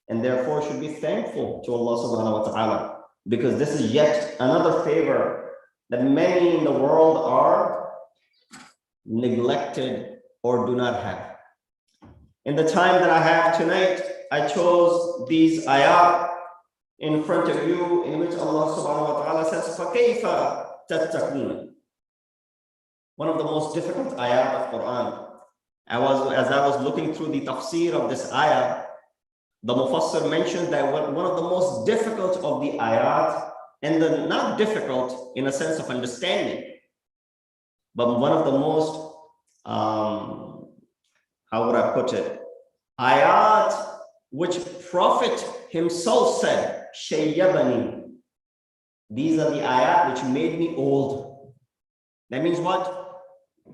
and therefore should be thankful to Allah subhanahu wa ta'ala, because this is yet another favor that many in the world are neglected or do not have. In the time that I have tonight, I chose these ayat in front of you, in which Allah subhanahu wa ta'ala says, فَكَيْفَ تَتَّقُونَ. One of the most difficult ayat of Quran. As I was looking through the tafsir of this ayah, the Mufassir mentioned that one of the most difficult of the ayat, and not difficult in a sense of understanding, but one of the most how would I put it? Ayat which Prophet himself said, Shayyabani. These are the ayat which made me old. That means what?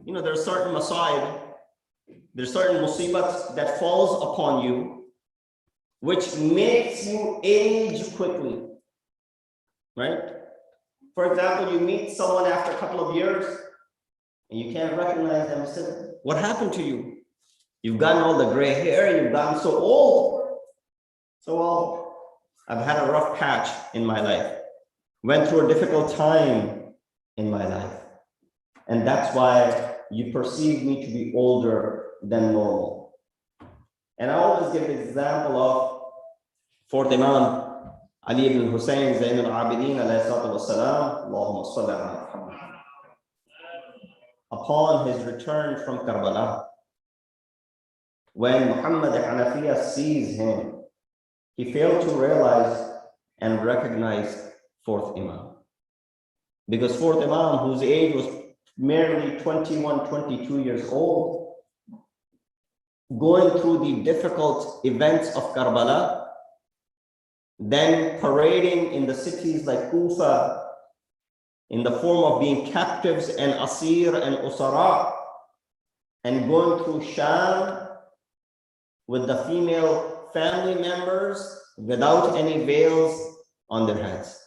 You know, there are certain masaib, there are certain musibats that falls upon you, which makes you age quickly, right? For example, you meet someone after a couple of years and you can't recognize them. You say, what happened to you? You've gotten all the gray hair, you've gotten so old. So, well, I've had a rough patch in my life, went through a difficult time in my life. And that's why you perceive me to be older than normal. And I always give the example of fourth Imam, Ali ibn Hussein, Zayn al-Abidin, alayhi salatu wassalam, Allahumma salli ala Muhammad. Upon his return from Karbala, when Muhammad Hanafiya sees him, he failed to realize and recognize fourth Imam. Because fourth Imam, whose age was merely 21, 22 years old, going through the difficult events of Karbala, then parading in the cities like Kufa, in the form of being captives and asir and usara, and going through Sham with the female family members without any veils on their heads.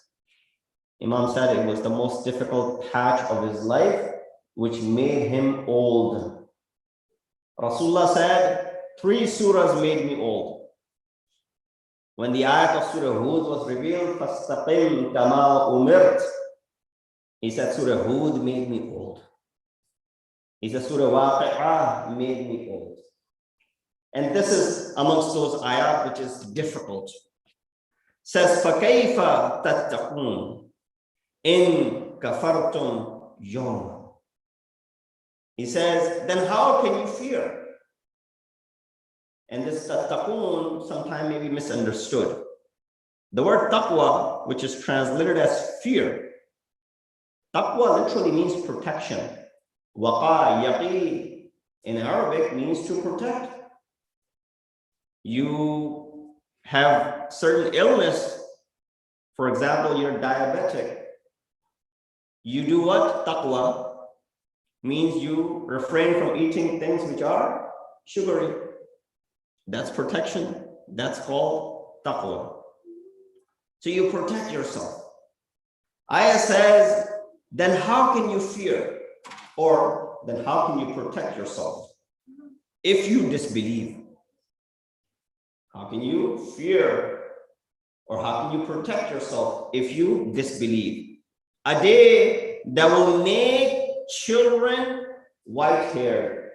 Imam said it was the most difficult patch of his life, which made him old. Rasulullah said, 3 surahs made me old. When the ayat of Surah Hud was revealed, فَاسْتَقِمْ كَمَا أُمِرْتَ, he said, Surah Hud made me old. He said, Surah Waqi'ah made me old. And this is amongst those ayat which is difficult. Says, فَكَيْفَ تَتَّقُونَ إِن كَفَرْتُمْ يَوْمًا. He says, then how can you fear? And this tattaqun sometimes may be misunderstood. The word taqwa, which is translated as fear, taqwa literally means protection. Waqa, yaqi, in Arabic means to protect. You have certain illness, for example, you're diabetic. You do what? Taqwa means you refrain from eating things which are sugary. That's protection. That's called taqwa. So you protect yourself. Ayah says, then how can you fear? Or then how can you protect yourself if you disbelieve? How can you fear? Or how can you protect yourself if you disbelieve? A day that will make children white-haired.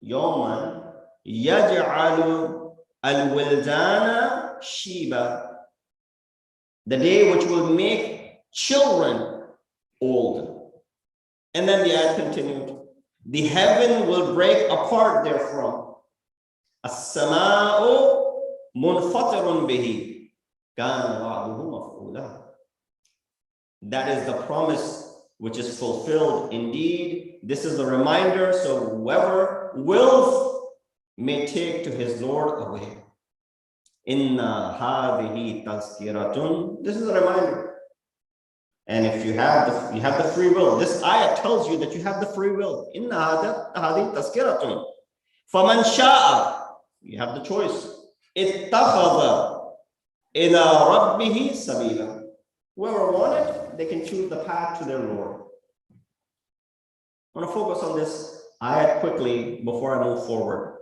Yawman yaj'alu al-wildana shiba. The day which will make children old. And then the ayat continued. The heaven will break apart therefrom. As-sama'u munfatirun bihi. Kana wa'duhu maf'ula. That is the promise which is fulfilled. Indeed, this is a reminder, so whoever wills may take to his Lord away. Inna hadhihi tazkiratun. This is a reminder. And if you have the free will, this ayah tells you that you have the free will. Inna hadhihi tazkiratun. Faman sha'a, you have the choice. Ittakhadha ila rabbihi sabila. Whoever wanted, they can choose the path to their Lord. I want to focus on this ayat quickly before I move forward.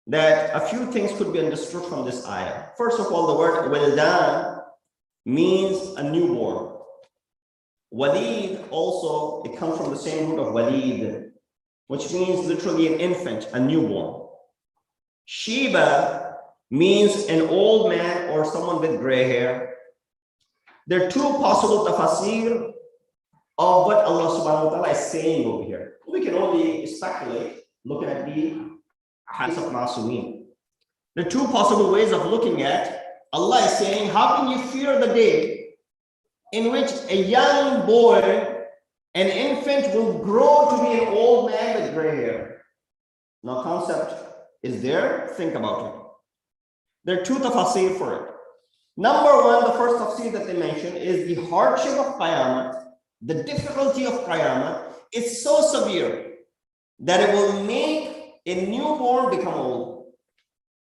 That a few things could be understood from this ayah. First of all, the word wildan means a newborn. Walid also, it comes from the same root of walid, which means literally an infant, a newborn. Shiba means an old man or someone with gray hair. There are 2 possible tafasir of what Allah subhanahu wa ta'ala is saying over here. We can only speculate looking at the hadith of Masumeen. There are 2 possible ways of looking at. Allah is saying, how can you fear the day in which a young boy, an infant, will grow to be an old man with gray hair? Now, concept is there. Think about it. There are two tafsir for it. Number one, the first tafsir that they mention is the hardship of Qiyamah, the difficulty of Qiyamah is so severe that it will make a newborn become old.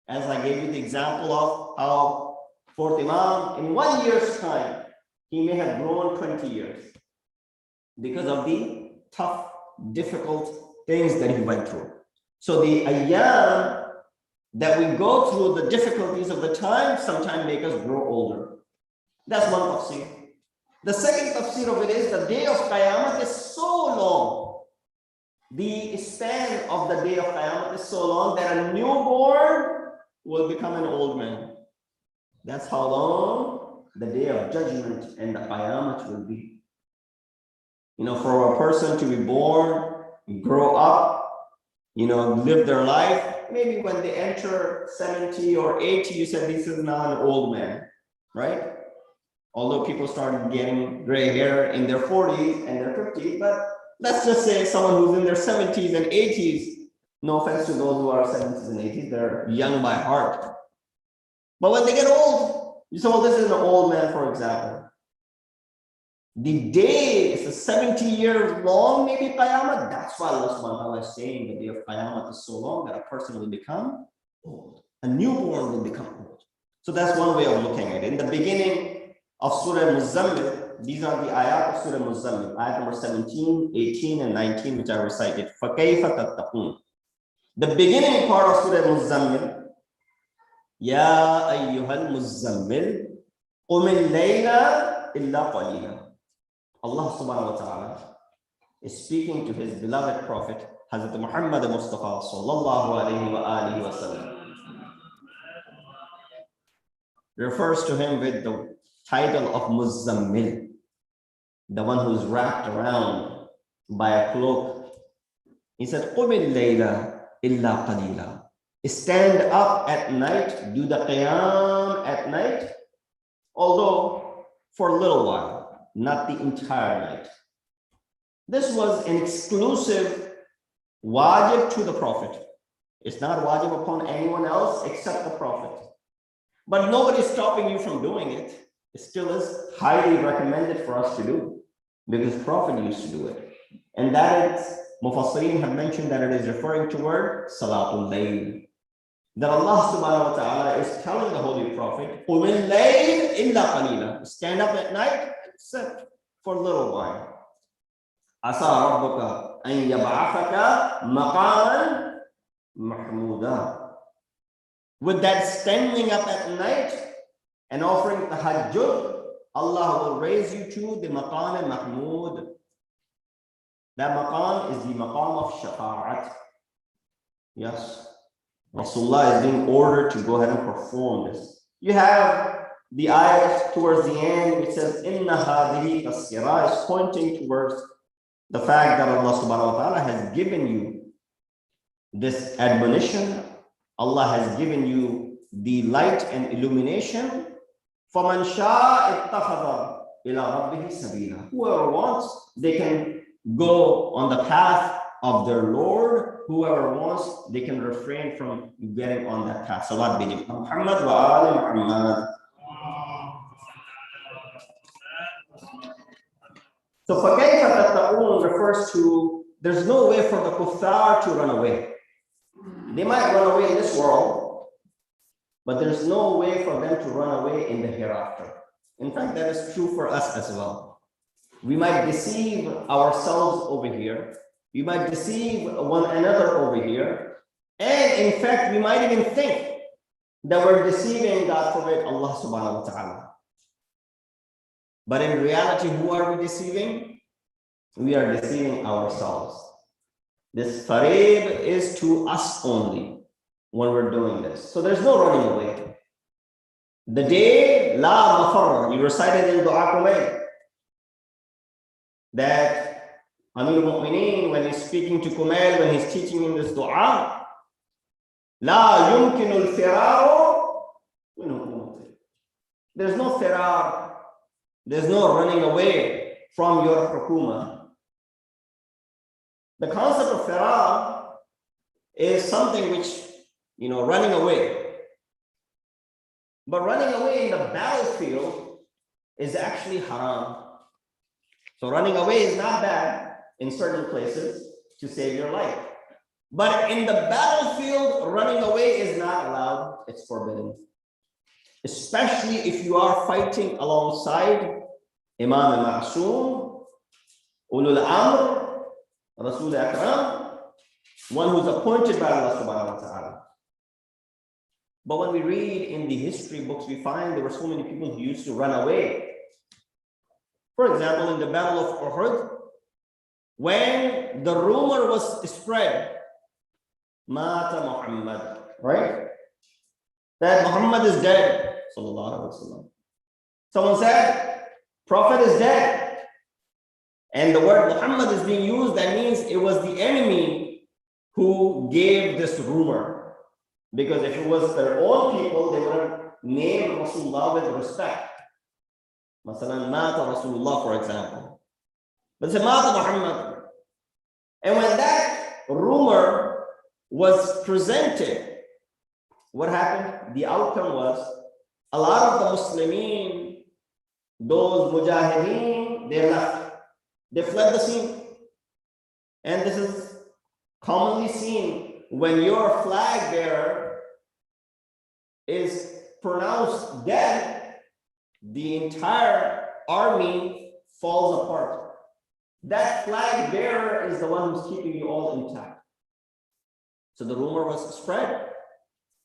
As I gave you the example of how for Imam, in 1 year's time, he may have grown 20 years because of the tough, difficult things that he went through. So the ayyam that we go through, the difficulties of the time, sometimes make us grow older. That's one tafsir. The second tafsir of it is the day of Qiyamah is so long. The span of the day of Qiyamah is so long that a newborn will become an old man. That's how long the day of judgment and the Qiyamah will be. You know, for a person to be born, grow up, you know, live their life, maybe when they enter 70 or 80, you said this is now an old man, right? Although people started getting gray hair in their 40s and their 50s, but let's just say someone who's in their 70s and 80s, no offense to those who are 70s and 80s, they're young by heart. But when they get old, you say, well, this is an old man, for example. The day is a 70 years long, maybe Qiyamah. That's why Allah subhanahu wa ta'ala is saying the day of Qiyamah is so long that a person will become old. A newborn will become old. So that's one way of looking at it. In the beginning of Surah Muzammil, these are the ayat of Surah Muzammil, ayat number 17, 18, and 19, which I recited. فَكَيْفَ تَتَّقُونَ. The beginning part of Surah Muzammil, Ya ayyuhal Muzammil, قُمِ اللَّيْلَ إِلَّا قَلِيلًا. Allah subhanahu wa ta'ala is speaking to his beloved prophet, Hazrat Muhammad Mustafa sallallahu alayhi wa alihi wa sallam. Refers to him with the title of Muzammil, the one who's wrapped around by a cloak. He said, قُمِ اللَّيْلَ إِلَّا قَلِيلًا. Stand up at night, do the qiyam at night, although for a little while. Not the entire night. This was an exclusive wajib to the Prophet. It's not wajib upon anyone else except the Prophet. But nobody is stopping you from doing it. It still is highly recommended for us to do because Prophet used to do it. And that is, Mufassirin have mentioned that it is referring toward Salatul Layl. That Allah subhanahu wa ta'ala is telling the Holy Prophet, قُمِ اللَّيْلِ إِلَّا قَلِيلًا. Stand up at night except for a little while. عَسَى رَبُّكَ أَن يَبْعَثَكَ مَقَامًا مَحْمُودًا. With that standing up at night and offering tahajjud, Allah will raise you to the maqam al-mahmud. That maqam is the maqam of shafa'at. Yes. Rasulullah is being ordered to go ahead and perform this. You have the ayat towards the end which says, Inna hadihi tasira, is pointing towards the fact that Allah subhanahu wa ta'ala has given you this admonition. Allah has given you the light and illumination. فَمَنْ شَاءَ اتَّخَذَ إِلَىٰ رَبِّهِ سَبِيلًا. Whoever wants, they can go on the path of their Lord. Whoever wants, they can refrain from getting on that path. Salat bi Muhammad wa ali Muhammad. So فَكَيْفَ تَتَّقُونَ refers to there's no way for the kuffar to run away. They might run away in this world, but there's no way for them to run away in the hereafter. In fact, that is true for us as well. We might deceive ourselves over here. We might deceive one another over here. And in fact, we might even think that we're deceiving, God forbid, Allah subhanahu wa ta'ala. But in reality, who are we deceiving? We are deceiving ourselves. This farib is to us only when we're doing this. So there's no running away. The day, la mafar, you recited in Dua Kumayl that Amir al-Mu'mineen, when he's speaking to Kumayl, when he's teaching him this dua, la yumkinu al-firaru. There's no firar. There's no running away from your hukuma. The concept of firar is something which, running away. But running away in the battlefield is actually haram. So running away is not bad in certain places to save your life. But in the battlefield, running away is not allowed. It's forbidden. Especially if you are fighting alongside Imam Ma'soom, Ulul Amr, Rasul Akram, one who's appointed by Allah subhanahu wa ta'ala. But when we read in the history books, we find there were so many people who used to run away. For example, in the Battle of Uhud, when the rumor was spread, Mata Muhammad, right? That Muhammad is dead, sallallahu alaihi wasallam. Someone said, Prophet is dead. And the word Muhammad is being used, that means it was the enemy who gave this rumor. Because if it was their own people, they would have named Rasulullah with respect. Masalan, Mata Rasulullah, for example. But it's Mata Muhammad. And when that rumor was presented, what happened? The outcome was a lot of the Muslimin, those Mujahideen, they left. They fled the scene. And this is commonly seen when your flag bearer is pronounced dead, the entire army falls apart. That flag bearer is the one who's keeping you all intact. So the rumor was spread.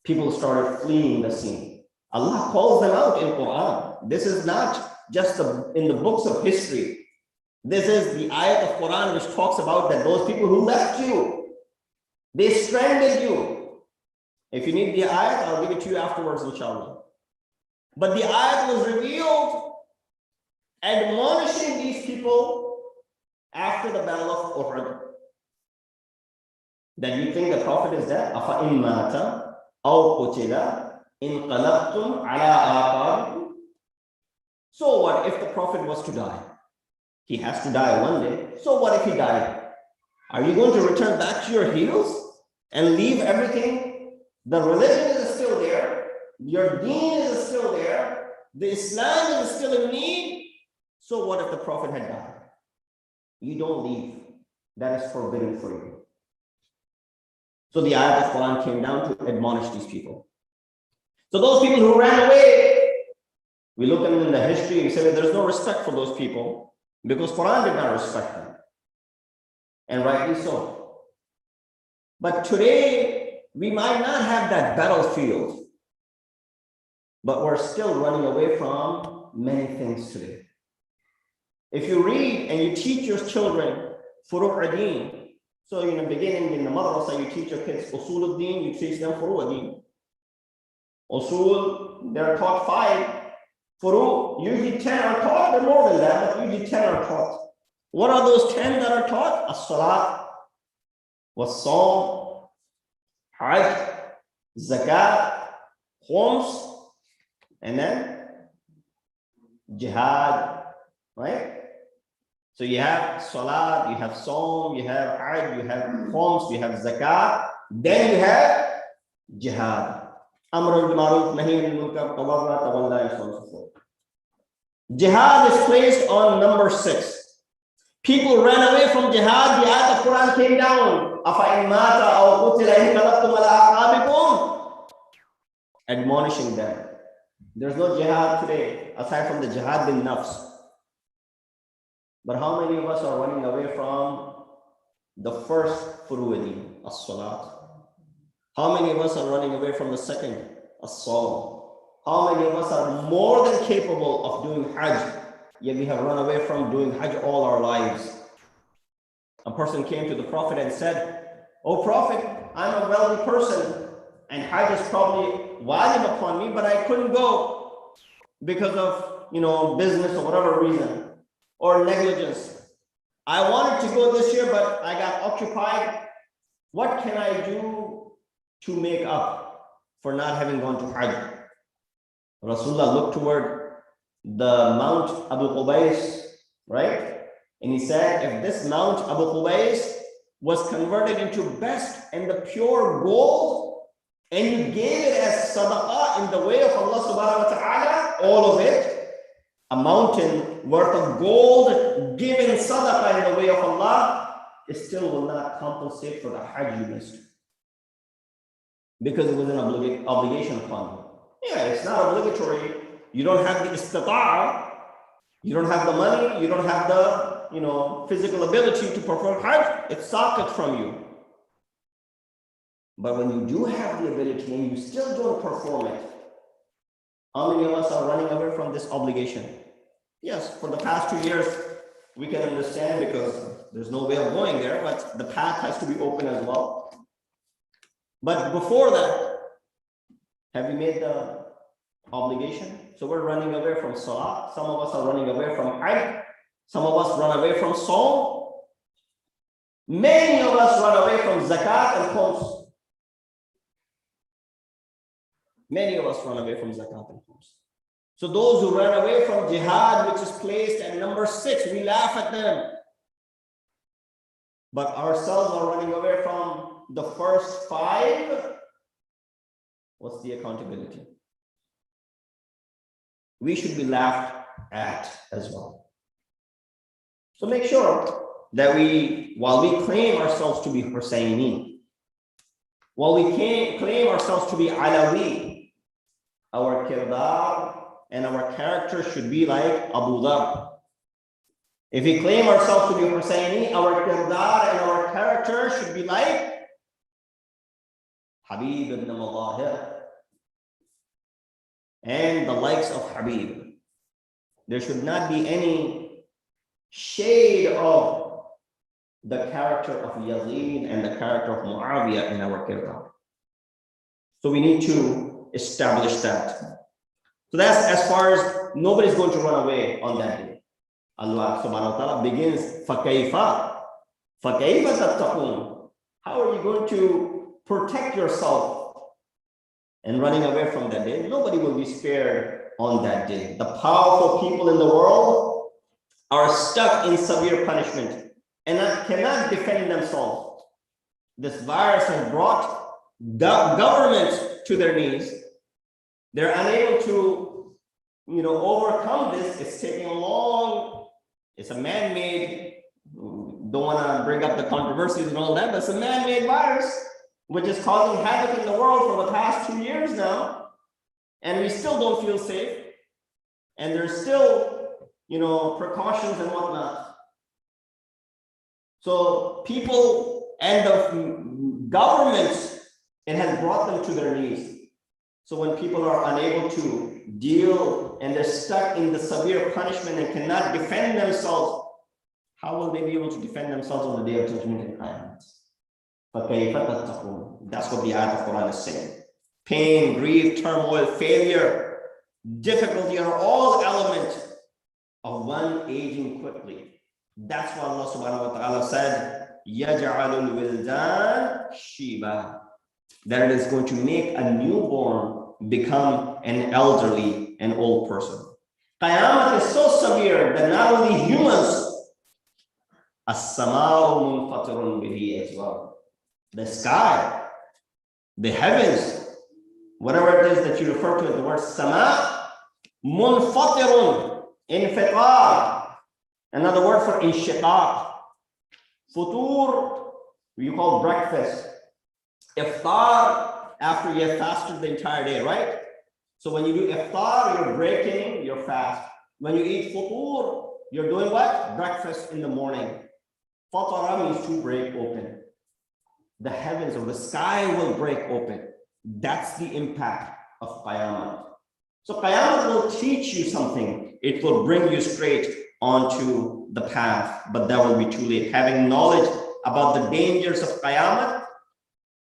People started fleeing the scene. Allah calls them out in Quran. This is not just in the books of history. This is the ayat of Quran which talks about that those people who left you, they stranded you. If you need the ayat, I'll give it to you afterwards, inshallah. But the ayat was revealed admonishing these people after the battle of Uhud. That you think the Prophet is dead? أَفَإِن مَاتَ أَوْ قُتِلَ إِنْقَلَبْتُمْ عَلَىٰ آثَارِكُمْ. So what if the Prophet was to die? He has to die one day. So what if he died? Are you going to return back to your heels and leave everything? The religion is still there. Your deen is still there. The Islam is still in need. So what if the Prophet had died? You don't leave. That is forbidden for you. So the ayat of Quran came down to admonish these people. So those people who ran away, we look at them in the history and say that there's no respect for those people because Quran did not respect them. And rightly so. But today, we might not have that battlefield, but we're still running away from many things today. If you read and you teach your children Furu' ad-Din, so in the beginning, in the madrasa, you teach your kids Usul ad-Din, you teach them Furu' ad-Din. Usul, they're taught 5. Furu', usually 10 are taught, they're more than that, but usually 10 are taught. What are those 10 that are taught? As-salat, was-sawm, hajj, zakat, khums, and then jihad, right? So you have salat, you have sawm, you have hajj, you have khums, you have zakat, then you have jihad. Amr bil ma'ruf, nahy anil munkar, tawarra, tawalla, and so on and so forth. Jihad is placed on number 6. People ran away from jihad. The ayat of Quran came down. أَفَإِن مَاتَ أَوْ قُتِلَ إِنْقَلَبْتُمْ عَلَىٰ أَعْقَابِكُمْ. Admonishing them. There's no jihad today aside from the jihad bin nafs. But how many of us are running away from the first furu' ad-Din, as-salat? How many of us are running away from the second, as-sawm? How many of us are more than capable of doing hajj, yet we have run away from doing hajj all our lives? A person came to the Prophet and said, "Oh Prophet, I'm a wealthy person and hajj is probably wajib upon me, but I couldn't go because of business or whatever reason or negligence. I wanted to go this year, but I got occupied. What can I do to make up for not having gone to hajj?" Rasulullah looked toward the Mount Abu Qubais, right? And he said, if this Mount Abu Qubais was converted into best and the pure gold, and you gave it as sadaqah in the way of Allah subhanahu wa ta'ala, all of it, a mountain worth of gold given sadaqah in the way of Allah, it still will not compensate for the Hajj you missed. Because it was an obligation upon you. Yeah, it's not obligatory. You don't have the istita'ah, you don't have the money, you don't have the physical ability to perform Hajj, it's socket from you. But when you do have the ability and you still don't perform it, how many of us are running away from this obligation? Yes, for the past 2 years, we can understand because there's no way of going there, but the path has to be open as well. But before that, have you made the obligation? So we're running away from Salah. Some of us are running away from Hajj. Some of us run away from Saum. Many of us run away from Zakat and Khums. Many of us run away from Zakat and Khums. So those who run away from Jihad, which is placed at number 6, we laugh at them. But ourselves are running away from the first 5. What's the accountability? We should be laughed at as well. So make sure that while we claim ourselves to be Husayni, while we claim ourselves to be Alawi, our kirdar and our character should be like Abu Dhar. If we claim ourselves to be Husayni, our kirdar and our character should be like Habib ibn Mudahir and the likes of Habib. There should not be any shade of the character of Yazid and the character of Muawiyah in our kirdar. So we need to establish that. So that's as far as nobody's going to run away on that day. Allah subhanahu wa ta'ala begins, فَكَيْفَ تَتَّقُونَ. How are you going to protect yourself and running away from that day? Nobody will be spared on that day. The powerful people in the world are stuck in severe punishment and cannot defend themselves. This virus has brought governments to their knees. They're unable to, overcome this. It's taking a long, it's a man-made, don't want to bring up the controversies and all that, but it's a man-made virus, which is causing havoc in the world for the past 2 years now. And we still don't feel safe. And there's still precautions and whatnot. So people and the governments, it has brought them to their knees. So when people are unable to deal and they're stuck in the severe punishment and cannot defend themselves, how will they be able to defend themselves on the day of judgment and Qiyamah? That's what the ayat of Quran is saying. Pain, grief, turmoil, failure, difficulty are all elements of one aging quickly. That's why Allah subhanahu wa ta'ala said, يَجْعَلُ الْوِلْدَانِ شِيبًا, that it is going to make a newborn become an elderly, an old person. Qiyamah is so severe that not only humans, as-samā'u munfatirun bihi as well. The sky, the heavens, whatever it is that you refer to as the word sama, munfatirun, infitar, another word for inshiqaq. Futur, you call breakfast. Iftar, after you have fasted the entire day, right? So when you do iftar, you're breaking your fast. When you eat futur, you're doing what? Breakfast in the morning. Fatara means to break open. The heavens or the sky will break open. That's the impact of Qiyamah. So Qiyamah will teach you something. It will bring you straight onto the path, but that will be too late. Having knowledge about the dangers of Qiyamah,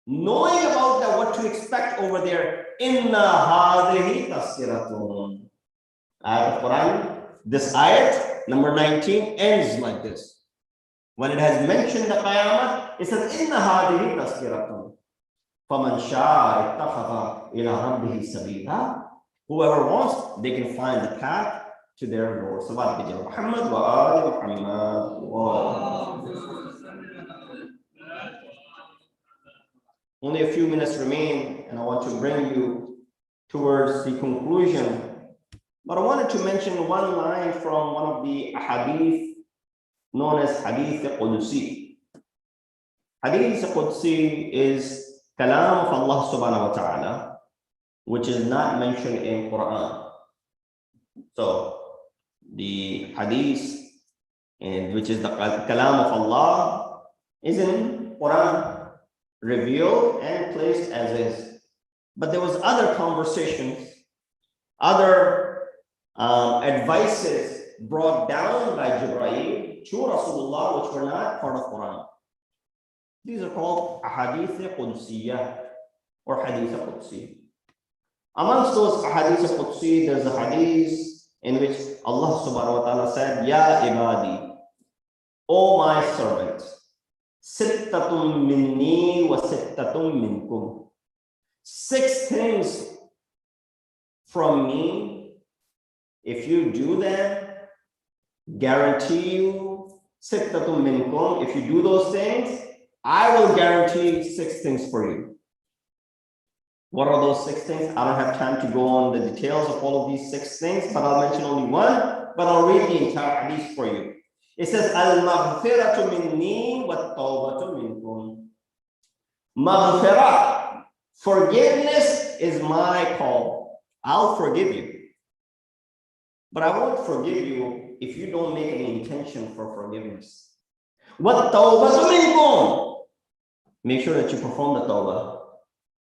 knowing about that, what to expect over there. Inna hadhihi tazkiratun. Ayat of Quran, this ayat, number 19, ends like this. When it has mentioned the Qiyamah, it says, Inna hadhihi tazkiratun. فَمَنْ شَاءَ اتَّخَذَ إِلَىٰ رَبِّهِ سَبِيلًا. Whoever wants, they can find the path to their Lord. Salawat bi Muhammad wa ali Muhammad. Only a few minutes remain, and I want to bring you towards the conclusion. But I wanted to mention one line from one of the hadith known as Hadith Qudsi. Hadith Qudsi is kalam of Allah subhanahu wa ta'ala, which is not mentioned in Quran. So the hadith, which is the kalam of Allah, is in Quran, revealed and placed as is. But there was other conversations, other advices brought down by Jibreel to Rasulullah, which were not part of Quran. These are called Ahadith Qudsiyah or Hadith Qudsi. Amongst those Ahadith Qudsi, there's a hadith in which Allah subhanahu wa ta'ala said, Ya ibadi, O my servants, sittatun minni wa sittatun minkum. 6 things from me. If you do them, guarantee you, sittatun minkum, if you do those things, I will guarantee 6 things for you. What are those 6 things? I don't have time to go on the details of all of these 6 things, but I'll mention only one, but I'll read the entire hadith for you. It says, Al-maghfiratu minni wa tawbatu minkum. Maghfirah, forgiveness is my call. I'll forgive you. But I won't forgive you if you don't make any intention for forgiveness. What tawbatu minkum? Make sure that you perform the tawbah.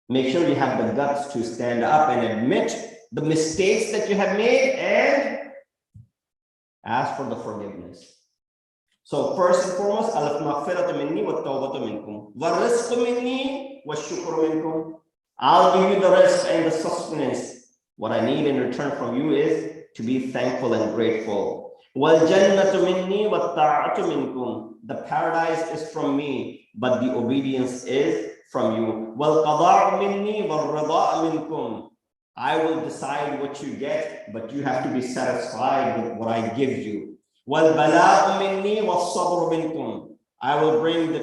Make sure you have the guts to stand up and admit the mistakes that you have made and ask for the forgiveness. So first and foremost, al-maghfiratu minni wa tawbatu minkum. Wa rizqu minni wa shukru minkum. I'll give you the rest and the sustenance. What I need in return from you is to be thankful and grateful. Wal jannatu minni wa ta'atu minkum. The paradise is from me, but the obedience is from you. Wal qada'u minni wal rida'u minkum. I will decide what you get, but you have to be satisfied with what I give you. Wal bala'u minni was sabru minkum. I will bring the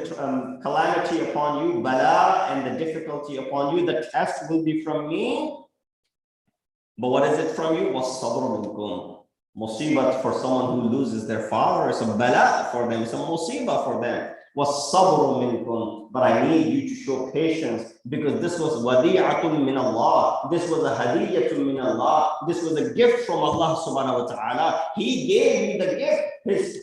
calamity upon you, bala, and the difficulty upon you. The test will be from me. But what is it from you? Was sabru minkum. Musibat for someone who loses their father is a bala for them, it's a musibah for them. Was sabru minkum. But I need you to show patience, because this was wadi'atun min Allah. This was a hadiyatun min Allah. This was a gift from Allah subhanahu wa ta'ala. He gave me the gift, his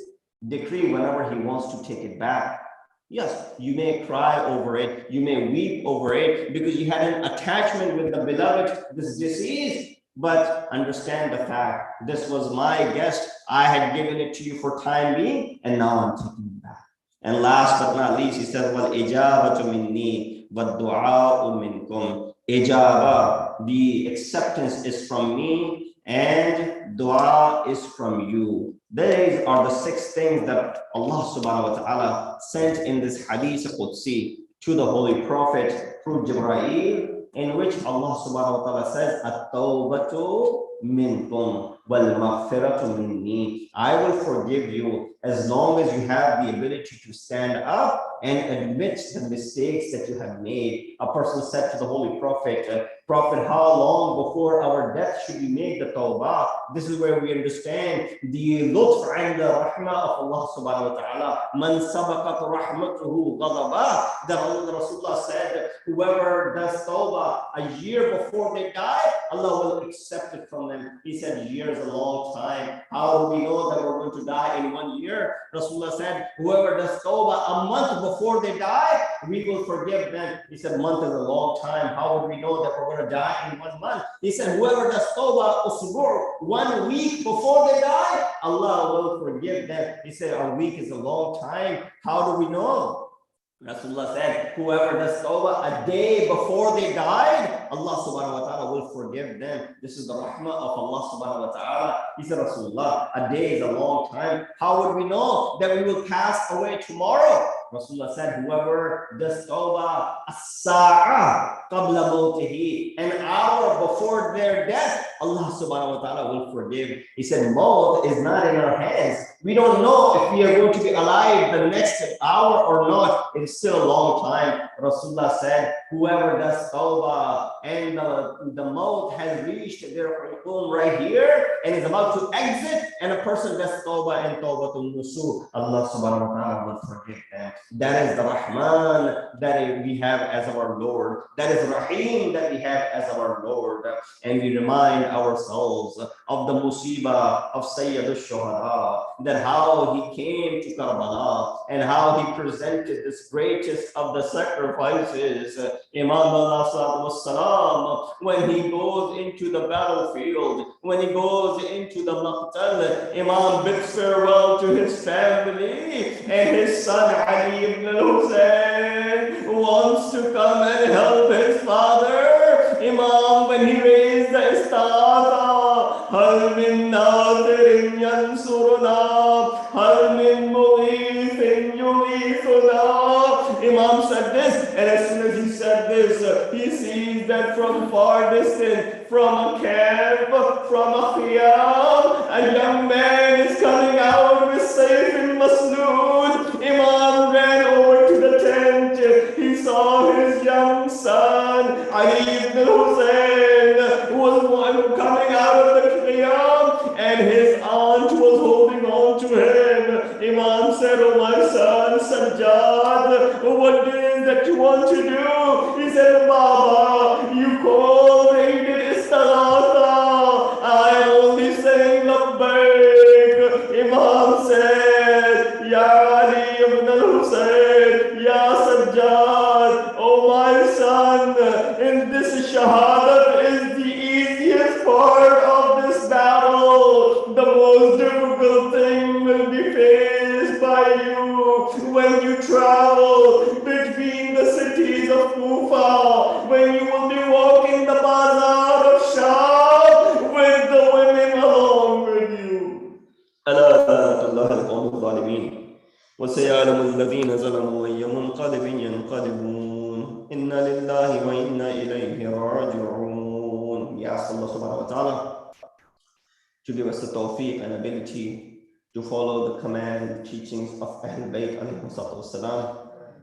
decree whenever he wants to take it back. Yes, you may cry over it, you may weep over it, because you had an attachment with the beloved, this disease. But understand the fact, this was my guest. I had given it to you for time being, and now I'm taking it back. And last but not least, he says, Wal ijabatu minni, wa du'a'u minkum. Ijaba, the acceptance is from me, and dua is from you. These are the 6 things that Allah subhanahu wa ta'ala sent in this hadith Qudsi to the Holy Prophet through Jibreel, in which Allah subhanahu wa ta'ala says, At-tawbatu minkum wal maghfiratu minni. I will forgive you as long as you have the ability to stand up and admit the mistakes that you have made. A person said to the Holy Prophet, Prophet, how long before our death should we make the tawbah? This is where we understand the lutf and the rahmah of Allah subhanahu wa ta'ala. Man sabaqat rahmatuhu ghadabah. That Rasulullah said, whoever does tawbah a year before they die, Allah will accept it from them. He said, year is a long time. How do we know that we're going to die in 1 year? Rasulullah said, whoever does tawbah a month before they die, we will forgive them. He said, month is a long time. How would we know that we're going to die in 1 month? He said, whoever does tawbah usbur 1 week before they die, Allah will forgive them. He said, a week is a long time. How do we know? Rasulullah said, whoever does tawbah a day before they died, Allah subhanahu wa ta'ala will forgive them. This is the rahmah of Allah subhanahu wa ta'ala. He said, Rasulullah, a day is a long time. How would we know that we will pass away tomorrow? Rasulullah said, whoever does tawbah as-sa'a qabla mawtihi, an hour before their death, Allah subhanahu wa ta'ala will forgive. He said, maut is not in our hands. We don't know if we are going to be alive the next hour or not. It is still a long time. Rasulullah said, whoever does tawbah and the maut has reached their hulqum right here and is about to exit, and a person does tawbah and tawbatul nusu, Allah subhanahu wa ta'ala will forgive them. That is the Rahman that we have as our Lord. That is Rahim that we have as our Lord. And we remind ourselves of the musibah of Sayyid al-Shuhada, that how he came to Karbala and how he presented this greatest of the sacrifices, Imam al-Salam, when he goes into the battlefield, when he goes into the maqtal, Imam bids farewell to his family, and his son Ali ibn al-Hussein wants to come and help his father. Imam, when he raised the istaghatha, hal min nadirin yansuruna, hal min mughithin yughithuna. Imam said this, and as soon as he said this, he sees that from far distance, from a camp, from a khiyam, a young man is coming out with sayf and masnood. Imam ran over to the tent. He saw his young son, Ali ibn Hussein, was coming out of the khiyam, and his aunt was holding on to him. Imam said, "Oh my son, Sajjad, what is that you want to do?" He said, "Baba, you called me to istaghatha. I am only saying labbaik." Imam said, "Ya Ali ibn al-Hussein, Ya Sajjad, oh my son, in this shahadat is the easiest part of this battle. The most difficult thing will be faced by you when you travel between the cities of Kufa, when you will be walking the bazaar of Shab with the women along with you. ألا لعنة الله القوم الظالمين وسيعلم الذين ظلموا أي منقلب ينقلبون إنا لله وإنا إليه راجعون. We ask Allah subhanahu wa ta'ala to give us the tawfiq and ability to follow the command and teachings of Ahlul Bayt alayhi salatu wassalam.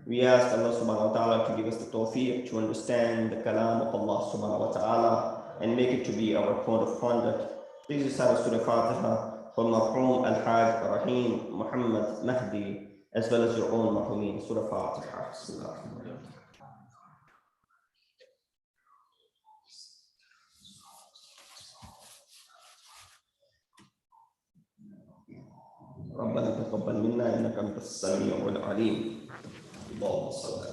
We ask Allah subhanahu wa ta'ala to give us the tawfiq to understand the kalam of Allah subhanahu wa ta'ala and make it to be our code of conduct. Please recite Surah Fatiha for Marhum Al-Haj Rahim Muhammad Mahdi, as well as your own Marhumin. Surah Fatiha. ربنا تقبل منا انك انت السميع العليم. اللهم صل على